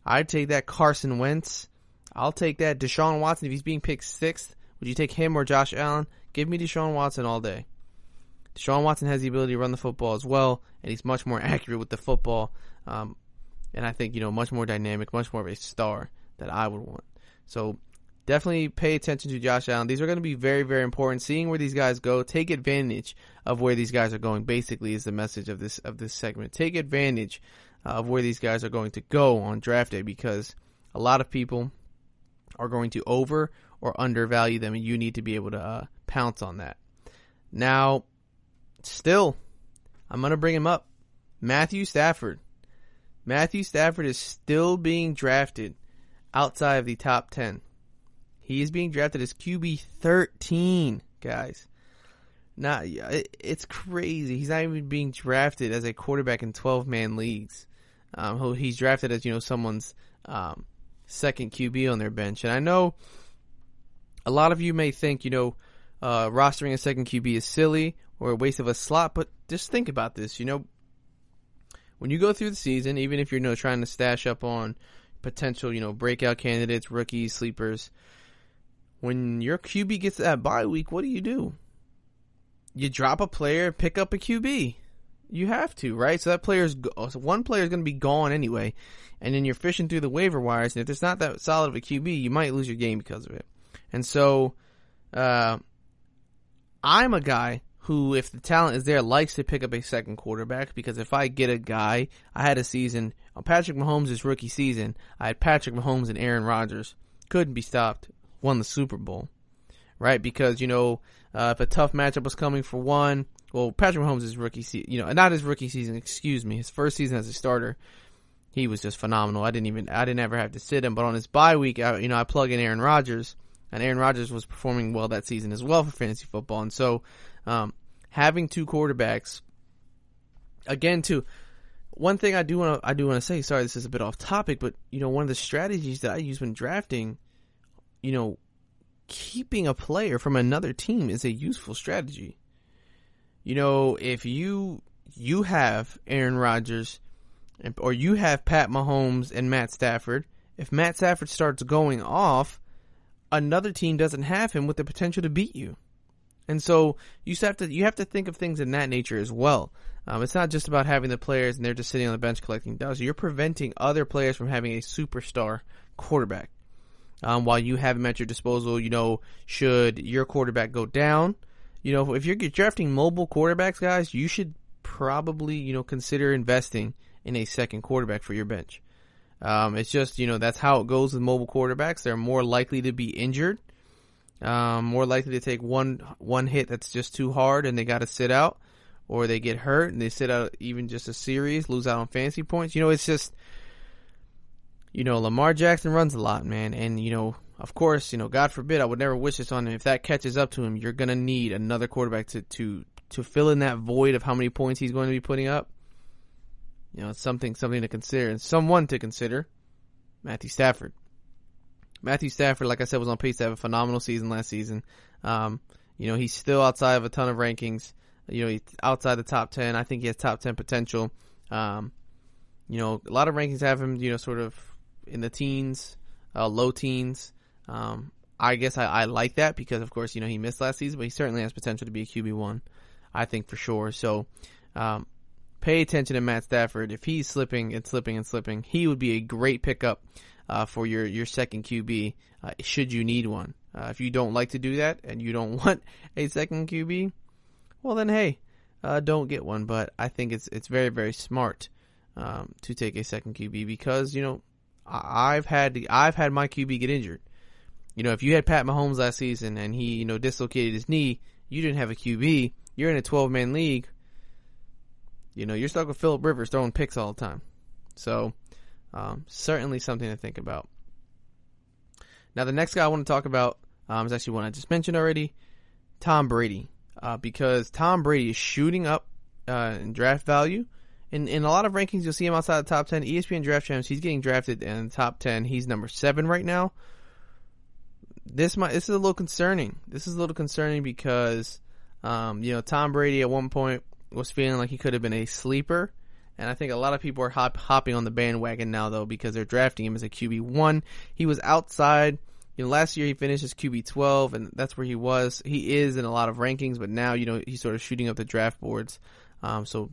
I'd take that. Carson Wentz. I'll take that. Deshaun Watson, if he's being picked 6th, would you take him or Josh Allen? Give me Deshaun Watson all day. Deshaun Watson has the ability to run the football as well, and he's much more accurate with the football. And I think, much more dynamic, much more of a star that I would want. So definitely pay attention to Josh Allen. These are going to be very, very important. Seeing where these guys go, take advantage of where these guys are going. Basically, is the message of this segment. Take advantage of where these guys are going to go on draft day, because a lot of people are going to over or undervalue them, and you need to be able to pounce on that. Now, still, I'm going to bring him up. Matthew Stafford. Matthew Stafford is still being drafted outside of the top 10. He is being drafted as QB 13, guys. Now, it's crazy. He's not even being drafted as a quarterback in 12-man leagues. He's drafted as, someone's second QB on their bench. And I know a lot of you may think, rostering a second QB is silly or a waste of a slot, but just think about this. When you go through the season, even if you're trying to stash up on potential, breakout candidates, rookies, sleepers, when your QB gets that bye week, what do? You drop a player, pick up a QB. You have to, right? So one player is going to be gone anyway, and then you're fishing through the waiver wires, and if it's not that solid of a QB, you might lose your game because of it. And so, I'm a guy who, if the talent is there, likes to pick up a second quarterback, because if I get a guy, I had a season on Patrick Mahomes' rookie season, I had Patrick Mahomes and Aaron Rodgers, couldn't be stopped, won the Super Bowl, right? Because, if a tough matchup was coming for one, well, Patrick Mahomes' rookie season, not his rookie season, excuse me, his first season as a starter, he was just phenomenal. I didn't ever have to sit him, but on his bye week, I plug in Aaron Rodgers, and Aaron Rodgers was performing well that season as well for fantasy football. And so, having 2 quarterbacks, again, too, one thing I do want to say, sorry, this is a bit off topic, but, one of the strategies that I use when drafting, keeping a player from another team is a useful strategy. if you have Aaron Rodgers or you have Pat Mahomes and Matt Stafford, if Matt Stafford starts going off, another team doesn't have him with the potential to beat you. And so you have to think of things in that nature as well. It's not just about having the players and they're just sitting on the bench collecting dust. You're preventing other players from having a superstar quarterback. While you have him at your disposal, should your quarterback go down, if you're drafting mobile quarterbacks, guys, you should probably, consider investing in a second quarterback for your bench. It's just, that's how it goes with mobile quarterbacks. They're more likely to be injured, more likely to take one hit that's just too hard and they got to sit out, or they get hurt and they sit out even just a series, lose out on fantasy points. It's just, Lamar Jackson runs a lot, man. And, of course, God forbid, I would never wish this on him. If that catches up to him, you're going to need another quarterback to fill in that void of how many points he's going to be putting up. It's something to consider, and someone to consider, Matthew Stafford. Matthew Stafford, like I said, was on pace to have a phenomenal season last season. He's still outside of a ton of rankings. He's outside the top 10. I think he has top 10 potential. A lot of rankings have him, sort of in the teens, low teens. I guess I like that because, of course, he missed last season, but he certainly has potential to be a QB1, I think for sure. So, pay attention to Matt Stafford. If he's slipping, he would be a great pickup for your second QB should you need one. If you don't like to do that and you don't want a second QB, well then, hey, don't get one. But I think it's very, very smart to take a second QB because I've had my QB get injured. If you had Pat Mahomes last season and he dislocated his knee, you didn't have a QB. You're in a 12-man league. You're stuck with Phillip Rivers throwing picks all the time. So, certainly something to think about. Now, the next guy I want to talk about is actually one I just mentioned already, Tom Brady. Because Tom Brady is shooting up in draft value. In a lot of rankings, you'll see him outside the top 10. ESPN Draft Champs, he's getting drafted in the top 10. He's number 7 right now. This is a little concerning. This is a little concerning because, Tom Brady at one point was feeling like he could have been a sleeper. And I think a lot of people are hopping on the bandwagon now, though, because they're drafting him as a QB1. He was outside. Last year he finished as QB12, and that's where he was. He is in a lot of rankings, but now, he's sort of shooting up the draft boards. So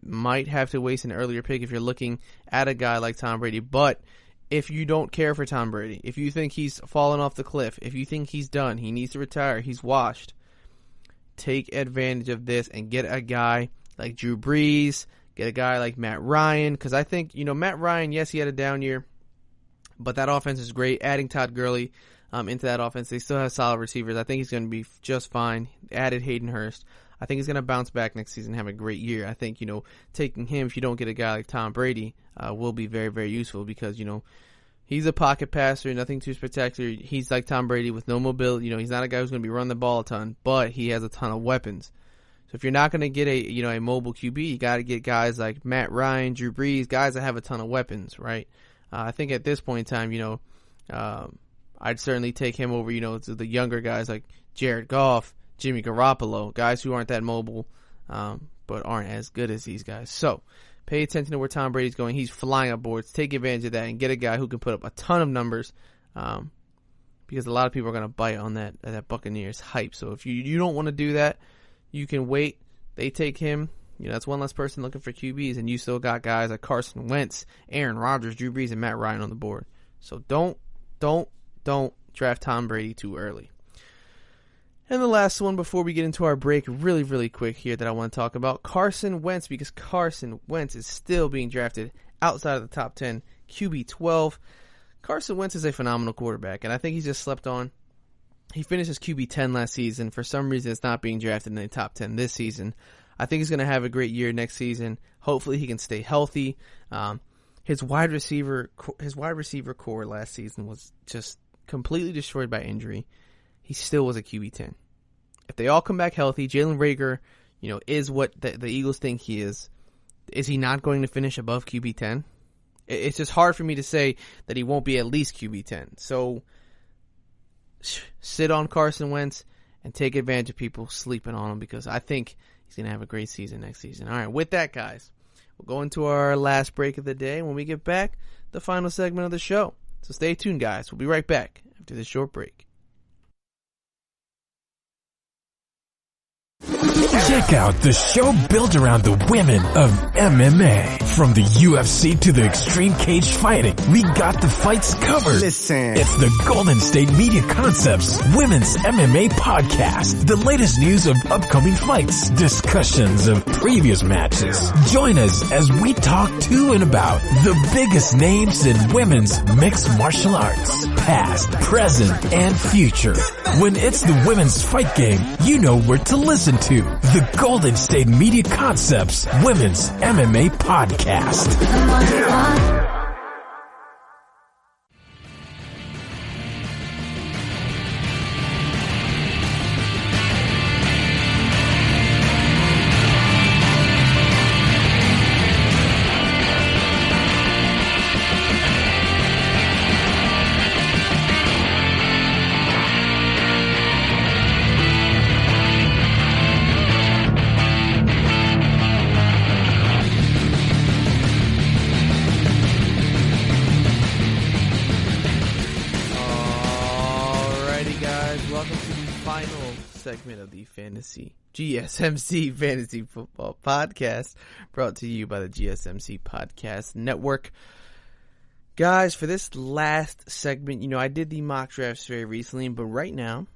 might have to waste an earlier pick if you're looking at a guy like Tom Brady. But if you don't care for Tom Brady, if you think he's fallen off the cliff, if you think he's done, he needs to retire, he's washed, take advantage of this and get a guy like Drew Brees, get a guy like Matt Ryan, because I think, Matt Ryan, yes, he had a down year, but that offense is great. Adding Todd Gurley into that offense, they still have solid receivers. I think he's going to be just fine. Added Hayden Hurst. I think he's going to bounce back next season and have a great year. I think, taking him, if you don't get a guy like Tom Brady, will be very, very useful because, he's a pocket passer, nothing too spectacular. He's like Tom Brady with no mobility. He's not a guy who's going to be running the ball a ton, but he has a ton of weapons. So if you're not going to get a mobile QB, you got to get guys like Matt Ryan, Drew Brees, guys that have a ton of weapons, right? I think at this point in time, I'd certainly take him over, to the younger guys like Jared Goff, Jimmy Garoppolo, guys who aren't that mobile, but aren't as good as these guys. So pay attention to where Tom Brady's going. He's flying up boards. Take advantage of that and get a guy who can put up a ton of numbers, because a lot of people are going to bite on that Buccaneers hype. So if you don't want to do that, you can wait. They take him. That's one less person looking for QBs, and you still got guys like Carson Wentz, Aaron Rodgers, Drew Brees, and Matt Ryan on the board. So don't draft Tom Brady too early. And the last one before we get into our break, really, really quick here that I want to talk about, Carson Wentz, because Carson Wentz is still being drafted outside of the top 10, QB12. Carson Wentz is a phenomenal quarterback, and I think he's just slept on. He finished as QB10 last season. For some reason, it's not being drafted in the top 10 this season. I think he's going to have a great year next season. Hopefully, he can stay healthy. His wide receiver core last season was just completely destroyed by injury. He still was a QB10. If they all come back healthy, Jalen Reagor, is what the Eagles think he is. Is he not going to finish above QB10? It's just hard for me to say that he won't be at least QB10. So sit on Carson Wentz and take advantage of people sleeping on him, because I think he's going to have a great season next season. All right, with that, guys, we'll go into our last break of the day. When we get back, the final segment of the show. So stay tuned, guys. We'll be right back after this short break. Check out the show built around the women of MMA. From the UFC to the extreme cage fighting, we got the fights covered. Listen. It's the Golden State Media Concepts Women's MMA Podcast. The latest news of upcoming fights, discussions of previous matches. Join us as we talk to and about the biggest names in women's mixed martial arts, past, present, and future. When it's the women's fight game, you know where to listen to. The Golden State Media Concepts Women's MMA Podcast. Segment of the GSMC Fantasy Football Podcast, brought to you by the GSMC Podcast Network. Guys, for this last segment, I did the mock drafts very recently, but right now,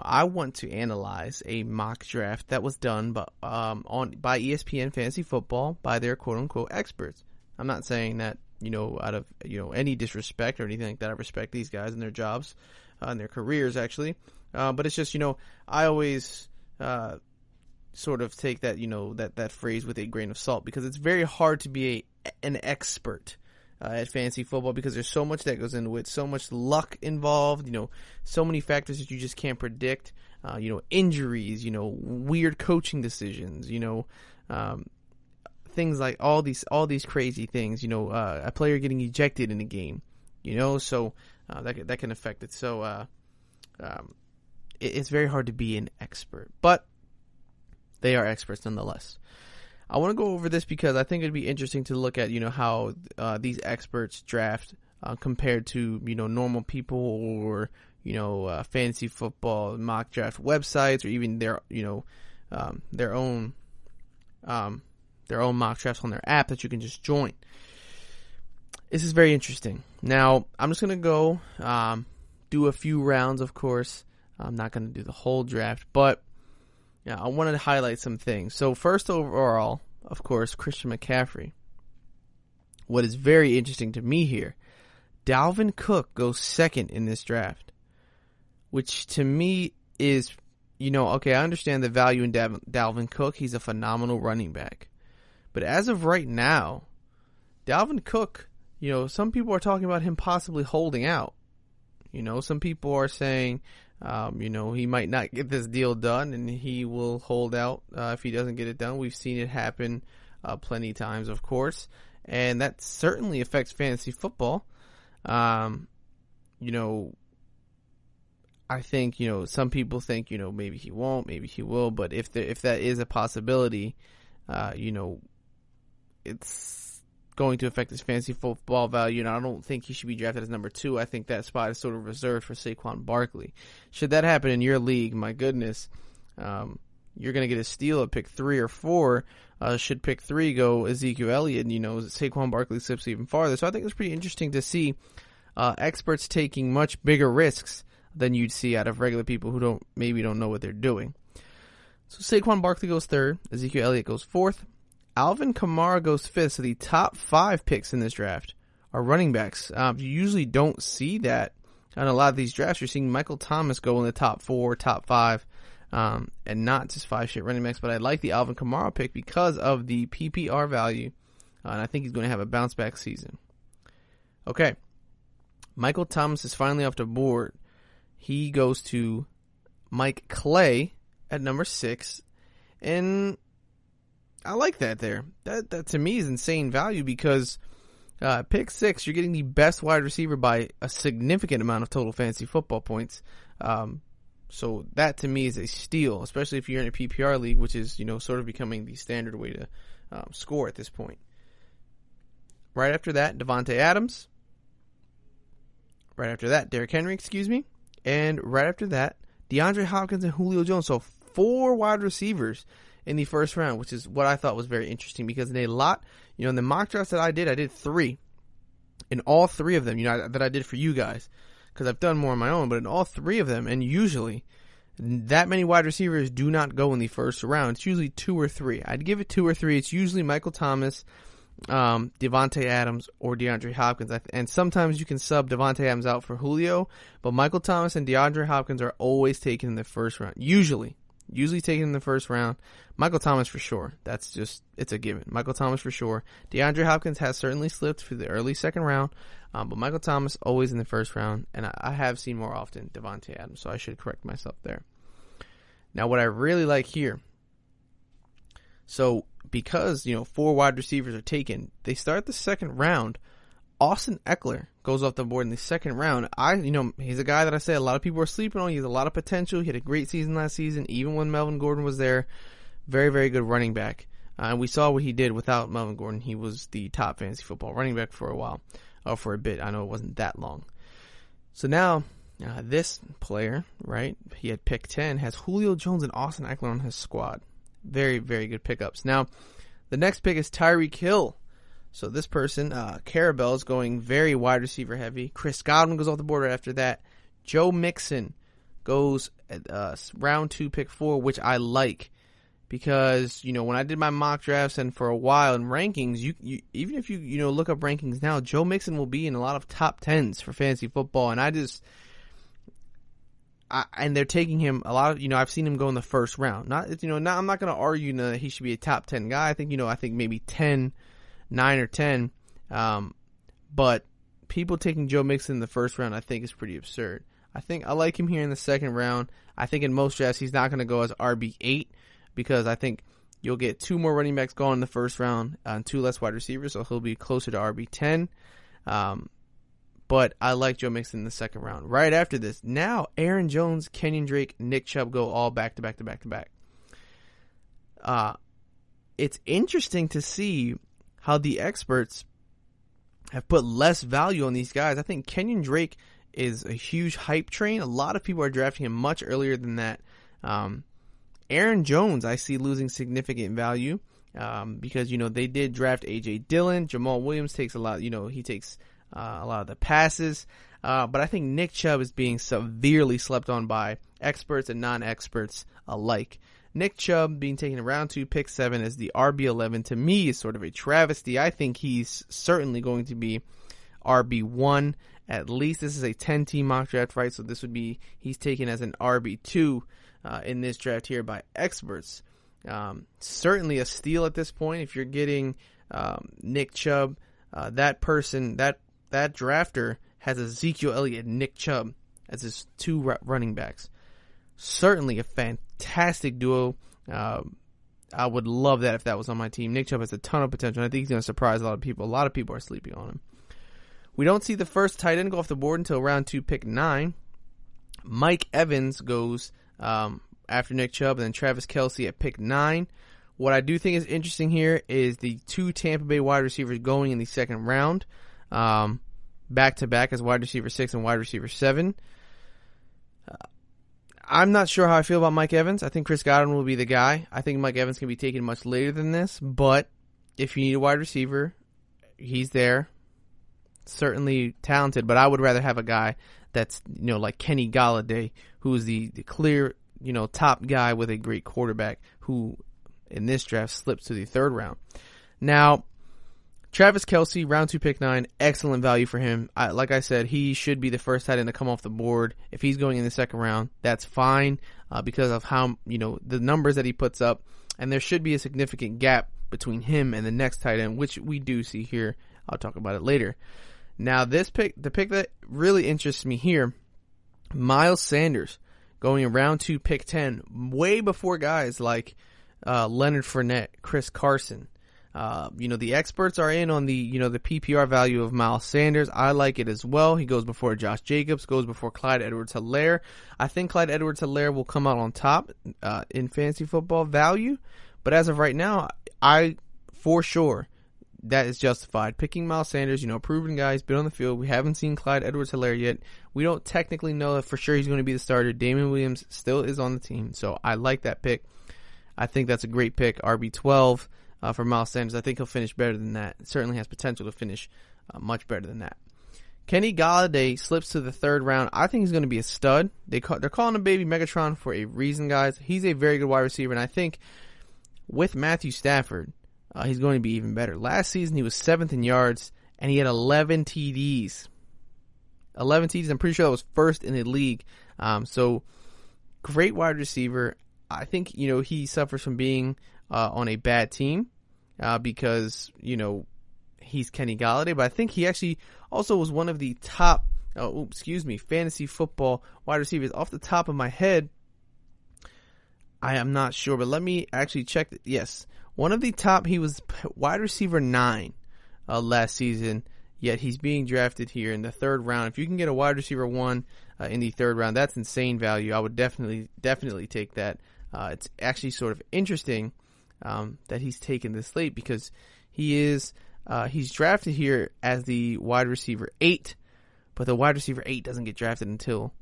I want to analyze a mock draft that was done by ESPN Fantasy Football by their quote-unquote experts. I'm not saying that, out of, any disrespect or anything like that. I respect these guys and their jobs and their careers, actually. But it's just, I always sort of take that, that phrase with a grain of salt, because it's very hard to be an expert at fantasy football, because there's so much that goes into it, so much luck involved, so many factors that you just can't predict, injuries, weird coaching decisions, things like all these crazy things, a player getting ejected in a game, so that can affect it. So it's very hard to be an expert, but they are experts nonetheless. I want to go over this because I think it'd be interesting to look at, how these experts draft compared to, normal people or, fantasy football mock draft websites, or even their own mock drafts on their app that you can just join. This is very interesting. Now, I'm just going to go do a few rounds, of course. I'm not going to do the whole draft, but I wanted to highlight some things. So first overall, of course, Christian McCaffrey. What is very interesting to me here, Dalvin Cook goes second in this draft, which to me is, okay, I understand the value in Dalvin Cook. He's a phenomenal running back. But as of right now, Dalvin Cook, some people are talking about him possibly holding out. Some people are saying, he might not get this deal done and he will hold out if he doesn't get it done. We've seen it happen plenty of times, of course, and that certainly affects fantasy football. I think, some people think, maybe he won't, maybe he will, but if that is a possibility, it's going to affect his fantasy football value, and I don't think he should be drafted as number 2. I think that spot is sort of reserved for Saquon Barkley. Should that happen in your league, my goodness, you're going to get a steal at pick 3 or 4. Should pick 3 go Ezekiel Elliott, Saquon Barkley slips even farther. So I think it's pretty interesting to see experts taking much bigger risks than you'd see out of regular people who don't know what they're doing. So Saquon Barkley goes 3rd, Ezekiel Elliott goes 4th. Alvin Kamara goes 5th, so the top 5 picks in this draft are running backs. You usually don't see that in a lot of these drafts. You're seeing Michael Thomas go in the top 4, top 5, and not just 5 straight running backs. But I like the Alvin Kamara pick because of the PPR value, and I think he's going to have a bounce-back season. Okay, Michael Thomas is finally off the board. He goes to Mike Clay at number 6, and I like that there. That to me is insane value because pick 6, you're getting the best wide receiver by a significant amount of total fantasy football points. So that to me is a steal, especially if you're in a PPR league, which is, sort of becoming the standard way to score at this point. Right after that, Devontae Adams. Right after that, Derrick Henry, And right after that, DeAndre Hopkins and Julio Jones. So 4 wide receivers in the first round, which is what I thought was very interesting because in in the mock drafts that I did 3. In all 3 of them, that I did for you guys, because I've done more on my own, but in all 3 of them, and usually that many wide receivers do not go in the first round. It's usually 2 or 3. I'd give it 2 or 3. It's usually Michael Thomas, Devontae Adams, or DeAndre Hopkins. And sometimes you can sub Devontae Adams out for Julio, but Michael Thomas and DeAndre Hopkins are always taken in the first round. Usually taken in the first round. Michael Thomas for sure. It's a given. Michael Thomas for sure. DeAndre Hopkins has certainly slipped for the early second round, but Michael Thomas always in the first round, and I have seen more often Devontae Adams, so I should correct myself there. Now, what I really like here, so because 4 wide receivers are taken, they start the second round. Austin Eckler goes off the board in the second round. He's a guy that I say a lot of people are sleeping on. He has a lot of potential. He had a great season last season, even when Melvin Gordon was there. Very, very good running back. And we saw what he did without Melvin Gordon. He was the top fantasy football running back for a while, or for a bit. I know it wasn't that long. So now, this player, right, he had pick 10, has Julio Jones and Austin Eckler on his squad. Very, very good pickups. Now, the next pick is Tyreek Hill. So this person, Carabell, is going very wide receiver heavy. Chris Godwin goes off the board right after that. Joe Mixon goes at round 2, pick 4, which I like. Because, when I did my mock drafts and for a while in rankings, you even if you look up rankings now, Joe Mixon will be in a lot of top 10s for fantasy football. And and they're taking him a lot of, I've seen him go in the first round. I'm not going to argue that he should be a top 10 guy. I think maybe 10, 9 or 10. But people taking Joe Mixon in the first round, I think, is pretty absurd. I like him here in the second round. I think in most drafts he's not going to go as RB8 because I think you'll get 2 more running backs gone in the first round and 2 less wide receivers, so he'll be closer to RB10. But I like Joe Mixon in the second round. Right after this, now Aaron Jones, Kenyon Drake, Nick Chubb go all back to back to back to back. It's interesting to see how the experts have put less value on these guys. I think Kenyon Drake is a huge hype train. A lot of people are drafting him much earlier than that. Aaron Jones, I see losing significant value because, they did draft A.J. Dillon. Jamal Williams takes a lot, he takes a lot of the passes. But I think Nick Chubb is being severely slept on by experts and non-experts alike. Nick Chubb being taken in round 2, pick 7 as the RB11 to me is sort of a travesty. I think he's certainly going to be RB1 at least. This is a 10-team mock draft, right? So this would be, he's taken as an RB2 in this draft here by experts. Certainly a steal at this point. If you're getting Nick Chubb, that drafter has Ezekiel Elliott and Nick Chubb as his 2 running backs. Certainly a fantastic duo. I would love that if that was on my team. Nick Chubb has a ton of potential. I think he's going to surprise a lot of people. A lot of people are sleeping on him. We don't see the first tight end go off the board until round 2, pick 9. Mike Evans goes after Nick Chubb, and then Travis Kelce at pick 9. What I do think is interesting here is the 2 Tampa Bay wide receivers going in the second round, back-to-back as wide receiver 6 and wide receiver 7. I'm not sure how I feel about Mike Evans. I think Chris Godwin will be the guy. I think Mike Evans can be taken much later than this, but if you need a wide receiver, he's there. Certainly talented, but I would rather have a guy that's, like Kenny Golladay, who's the clear, top guy with a great quarterback who in this draft slips to the third round. Now, Travis Kelce, round 2, pick 9, excellent value for him. Like I said, he should be the first tight end to come off the board. If he's going in the second round, that's fine because of how, the numbers that he puts up. And there should be a significant gap between him and the next tight end, which we do see here. I'll talk about it later. Now, the pick that really interests me here, Miles Sanders, going in round 2, pick 10, way before guys like Leonard Fournette, Chris Carson. The experts are in on the PPR value of Miles Sanders. I like it as well. He goes before Josh Jacobs, goes before Clyde Edwards-Helaire. I think Clyde Edwards-Helaire will come out on top in fantasy football value, but as of right now, for sure, that is justified. Picking Miles Sanders, a proven guy, he's been on the field. We haven't seen Clyde Edwards-Helaire yet. We don't technically know if for sure he's going to be the starter. Damon Williams still is on the team, so I like that pick. I think that's a great pick, RB12 for Miles Sanders. I think he'll finish better than that. It certainly has potential to finish much better than that. Kenny Golladay slips to the third round. I think he's going to be a stud. They're calling him Baby Megatron for a reason, guys. He's a very good wide receiver, and I think with Matthew Stafford, he's going to be even better. Last season, he was 7th in yards, and he had 11 TDs. 11 TDs. I'm pretty sure that was first in the league. So, great wide receiver. I think, he suffers from being on a bad team because, he's Kenny Golladay. But I think he actually also was one of the top, fantasy football wide receivers. Off the top of my head, I am not sure, but let me actually check. Yes, one of the top, he was wide receiver 9 last season, yet he's being drafted here in the third round. If you can get a wide receiver 1 in the third round, that's insane value. I would definitely take that. It's actually sort of interesting that he's taken this late because he's drafted here as the wide receiver 8, but the wide receiver 8 doesn't get drafted until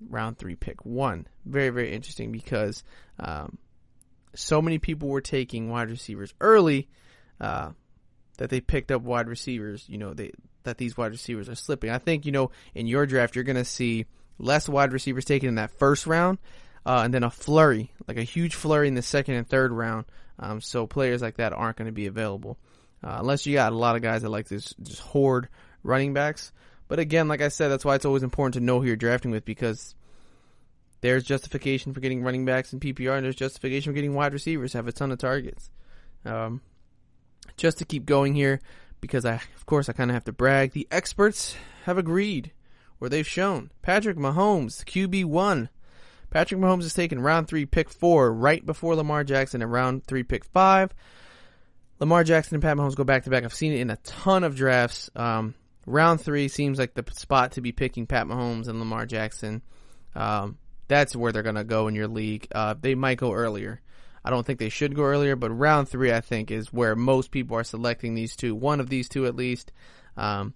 round 3, pick 1. Very, very interesting because so many people were taking wide receivers early that they picked up wide receivers, that these wide receivers are slipping. I think, in your draft, you're going to see less wide receivers taken in that first round and then a flurry, like a huge flurry in the second and third round. So players like that aren't going to be available unless you got a lot of guys that like to just hoard running backs. But again, like I said, that's why it's always important to know who you're drafting with because there's justification for getting running backs in PPR and there's justification for getting wide receivers, have a ton of targets. Just to keep going here, because I kind of have to brag, the experts have agreed, or they've shown. Patrick Mahomes, QB1. Patrick Mahomes is taken round 3, pick 4, right before Lamar Jackson, and round 3, pick 5. Lamar Jackson and Pat Mahomes go back-to-back. I've seen it in a ton of drafts. Round 3 seems like the spot to be picking Pat Mahomes and Lamar Jackson. That's where they're going to go in your league. They might go earlier. I don't think they should go earlier, but round 3, I think, is where most people are selecting these two. One of these two, at least. And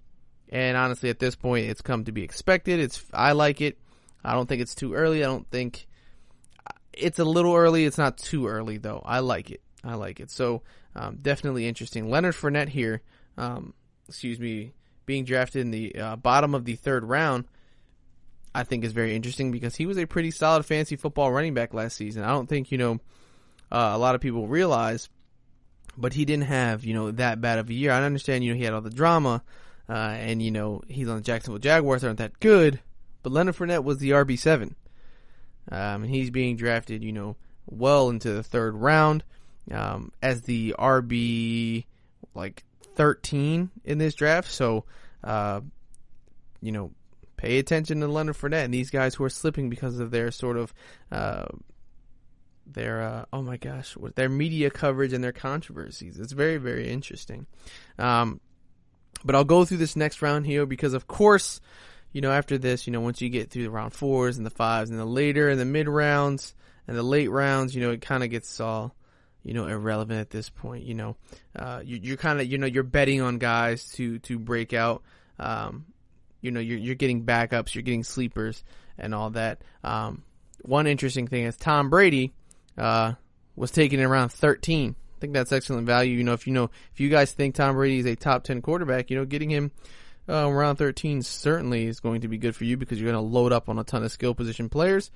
honestly, at this point, it's come to be expected. I like it. I don't think it's too early. I don't think it's a little early. It's not too early, though. I like it. So, definitely interesting. Leonard Fournette here, being drafted in the bottom of the third round, I think is very interesting because he was a pretty solid fantasy football running back last season. I don't think, a lot of people realize, but he didn't have, that bad of a year. I understand, he had all the drama, and, he's on the Jacksonville Jaguars, aren't that good, but Leonard Fournette was the RB7. And he's being drafted, well into the third round, as the RB, 13 in this draft. So, pay attention to Leonard Fournette and these guys who are slipping because of their sort of, their media coverage and their controversies. It's very, very interesting. But I'll go through this next round here because, of course, after this, once you get through the round 4s and the 5s and the later and the mid rounds and the late rounds, it kind of gets all, irrelevant at this point. You're kind of, you're betting on guys to break out. You're getting backups, you're getting sleepers and all that. One interesting thing is Tom Brady was taken in around 13. I think that's excellent value. If you guys think Tom Brady is a top 10 quarterback, getting him around 13 certainly is going to be good for you because you're going to load up on a ton of skill position players.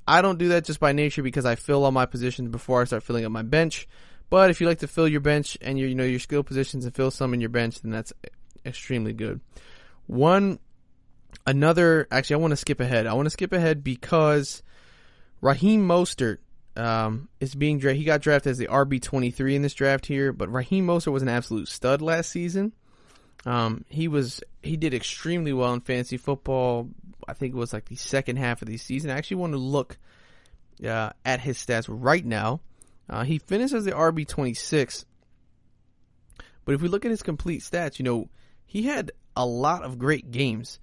I don't do that just by nature because I fill all my positions before I start filling up my bench. But if you like to fill your bench and your skill positions and fill some in your bench, then that's extremely good. I want to skip ahead. I want to skip ahead because Raheem Mostert is being drafted. He got drafted as the RB23 in this draft here, but Raheem Mostert was an absolute stud last season. He did extremely well in fantasy football. I think it was the second half of the season. I actually want to look at his stats right now. He finished as the RB26 But if we look at his complete stats, he had a lot of great games.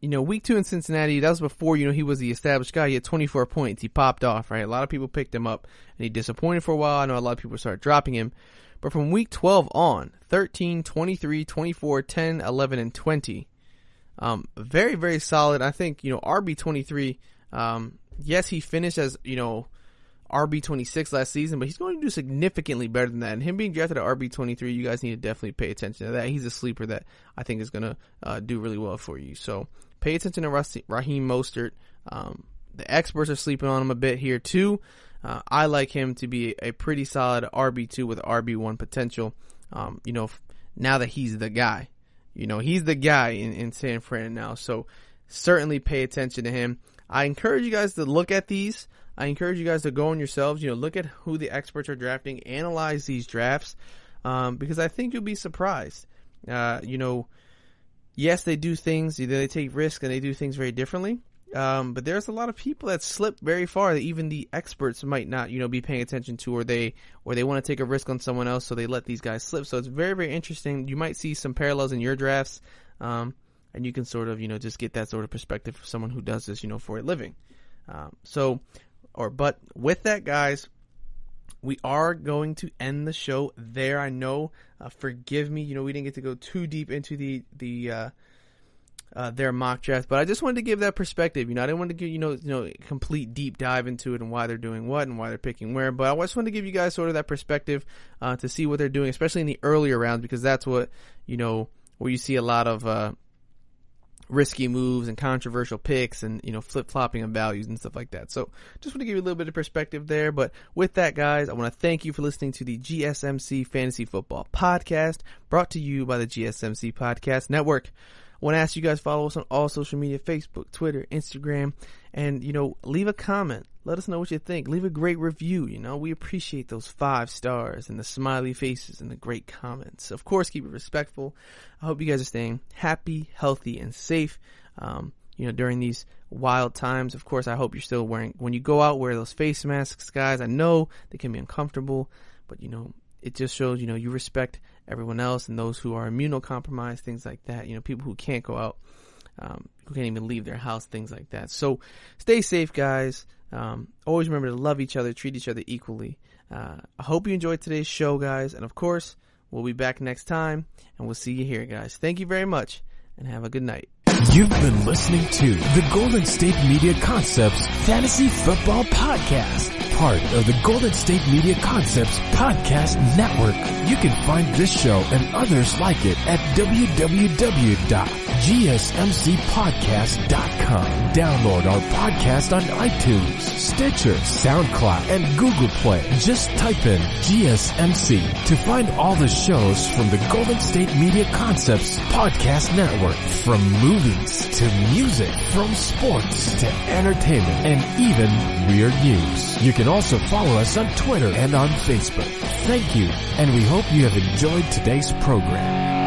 Week 2 in Cincinnati, that was before, he was the established guy. He had 24 points. He popped off, right? A lot of people picked him up, and he disappointed for a while. I know a lot of people started dropping him. But from week 12 on, 13, 23, 24, 10, 11, and 20. Very, very solid. I think, RB23, yes, he finished as, RB26 last season, but he's going to do significantly better than that. And him being drafted at RB23, you guys need to definitely pay attention to that. He's a sleeper that I think is going to do really well for you. So pay attention to Raheem Mostert. The experts are sleeping on him a bit here too. I like him to be a pretty solid RB2 with RB1 potential. Now that he's the guy, he's the guy in San Fran now. So certainly pay attention to him. I encourage you guys to look at these. I encourage you guys to go on yourselves, look at who the experts are drafting, analyze these drafts, because I think you'll be surprised. Yes, they do things, they take risks and they do things very differently. But there's a lot of people that slip very far that even the experts might not, be paying attention to, or they want to take a risk on someone else, so they let these guys slip. So it's very, very interesting. You might see some parallels in your drafts, and you can sort of, just get that sort of perspective from someone who does this, for a living. But with that, guys, we are going to end the show there. I know, forgive me, we didn't get to go too deep into their mock draft, but I just wanted to give that perspective. I didn't want to give a complete deep dive into it and why they're doing what and why they're picking where, but I just wanted to give you guys sort of that perspective to see what they're doing, especially in the earlier rounds, because that's what where you see a lot of risky moves and controversial picks and flip-flopping of values and stuff like that. So just want to give you a little bit of perspective there. But with that, guys, I want to thank you for listening to the GSMC Fantasy Football Podcast, brought to you by the GSMC Podcast Network. I want to ask you guys to follow us on all social media, Facebook, Twitter, Instagram, and, leave a comment. Let us know what you think. Leave a great review. We appreciate those 5 stars and the smiley faces and the great comments. Of course, keep it respectful. I hope you guys are staying happy, healthy, and safe, during these wild times. Of course, I hope you're still when you go out, wear those face masks, guys. I know they can be uncomfortable, but, it just shows, you respect everyone else and those who are immunocompromised, things like that. People who can't go out, who can't even leave their house, things like that. So stay safe, guys. Always remember to love each other, treat each other equally. I hope you enjoyed today's show, guys. And of course, we'll be back next time, and we'll see you here, guys. Thank you very much, and have a good night. You've been listening to the Golden State Media Concepts Fantasy Football Podcast, part of the Golden State Media Concepts Podcast Network. You can find this show and others like it at www.gsmcpodcast.com. Download our podcast on iTunes, Stitcher, SoundCloud, and Google Play. Just type in GSMC to find all the shows from the Golden State Media Concepts Podcast Network. From movies to music, from sports to entertainment, and even weird news. You can also follow us on Twitter and on Facebook. Thank you, and we hope you have enjoyed today's program.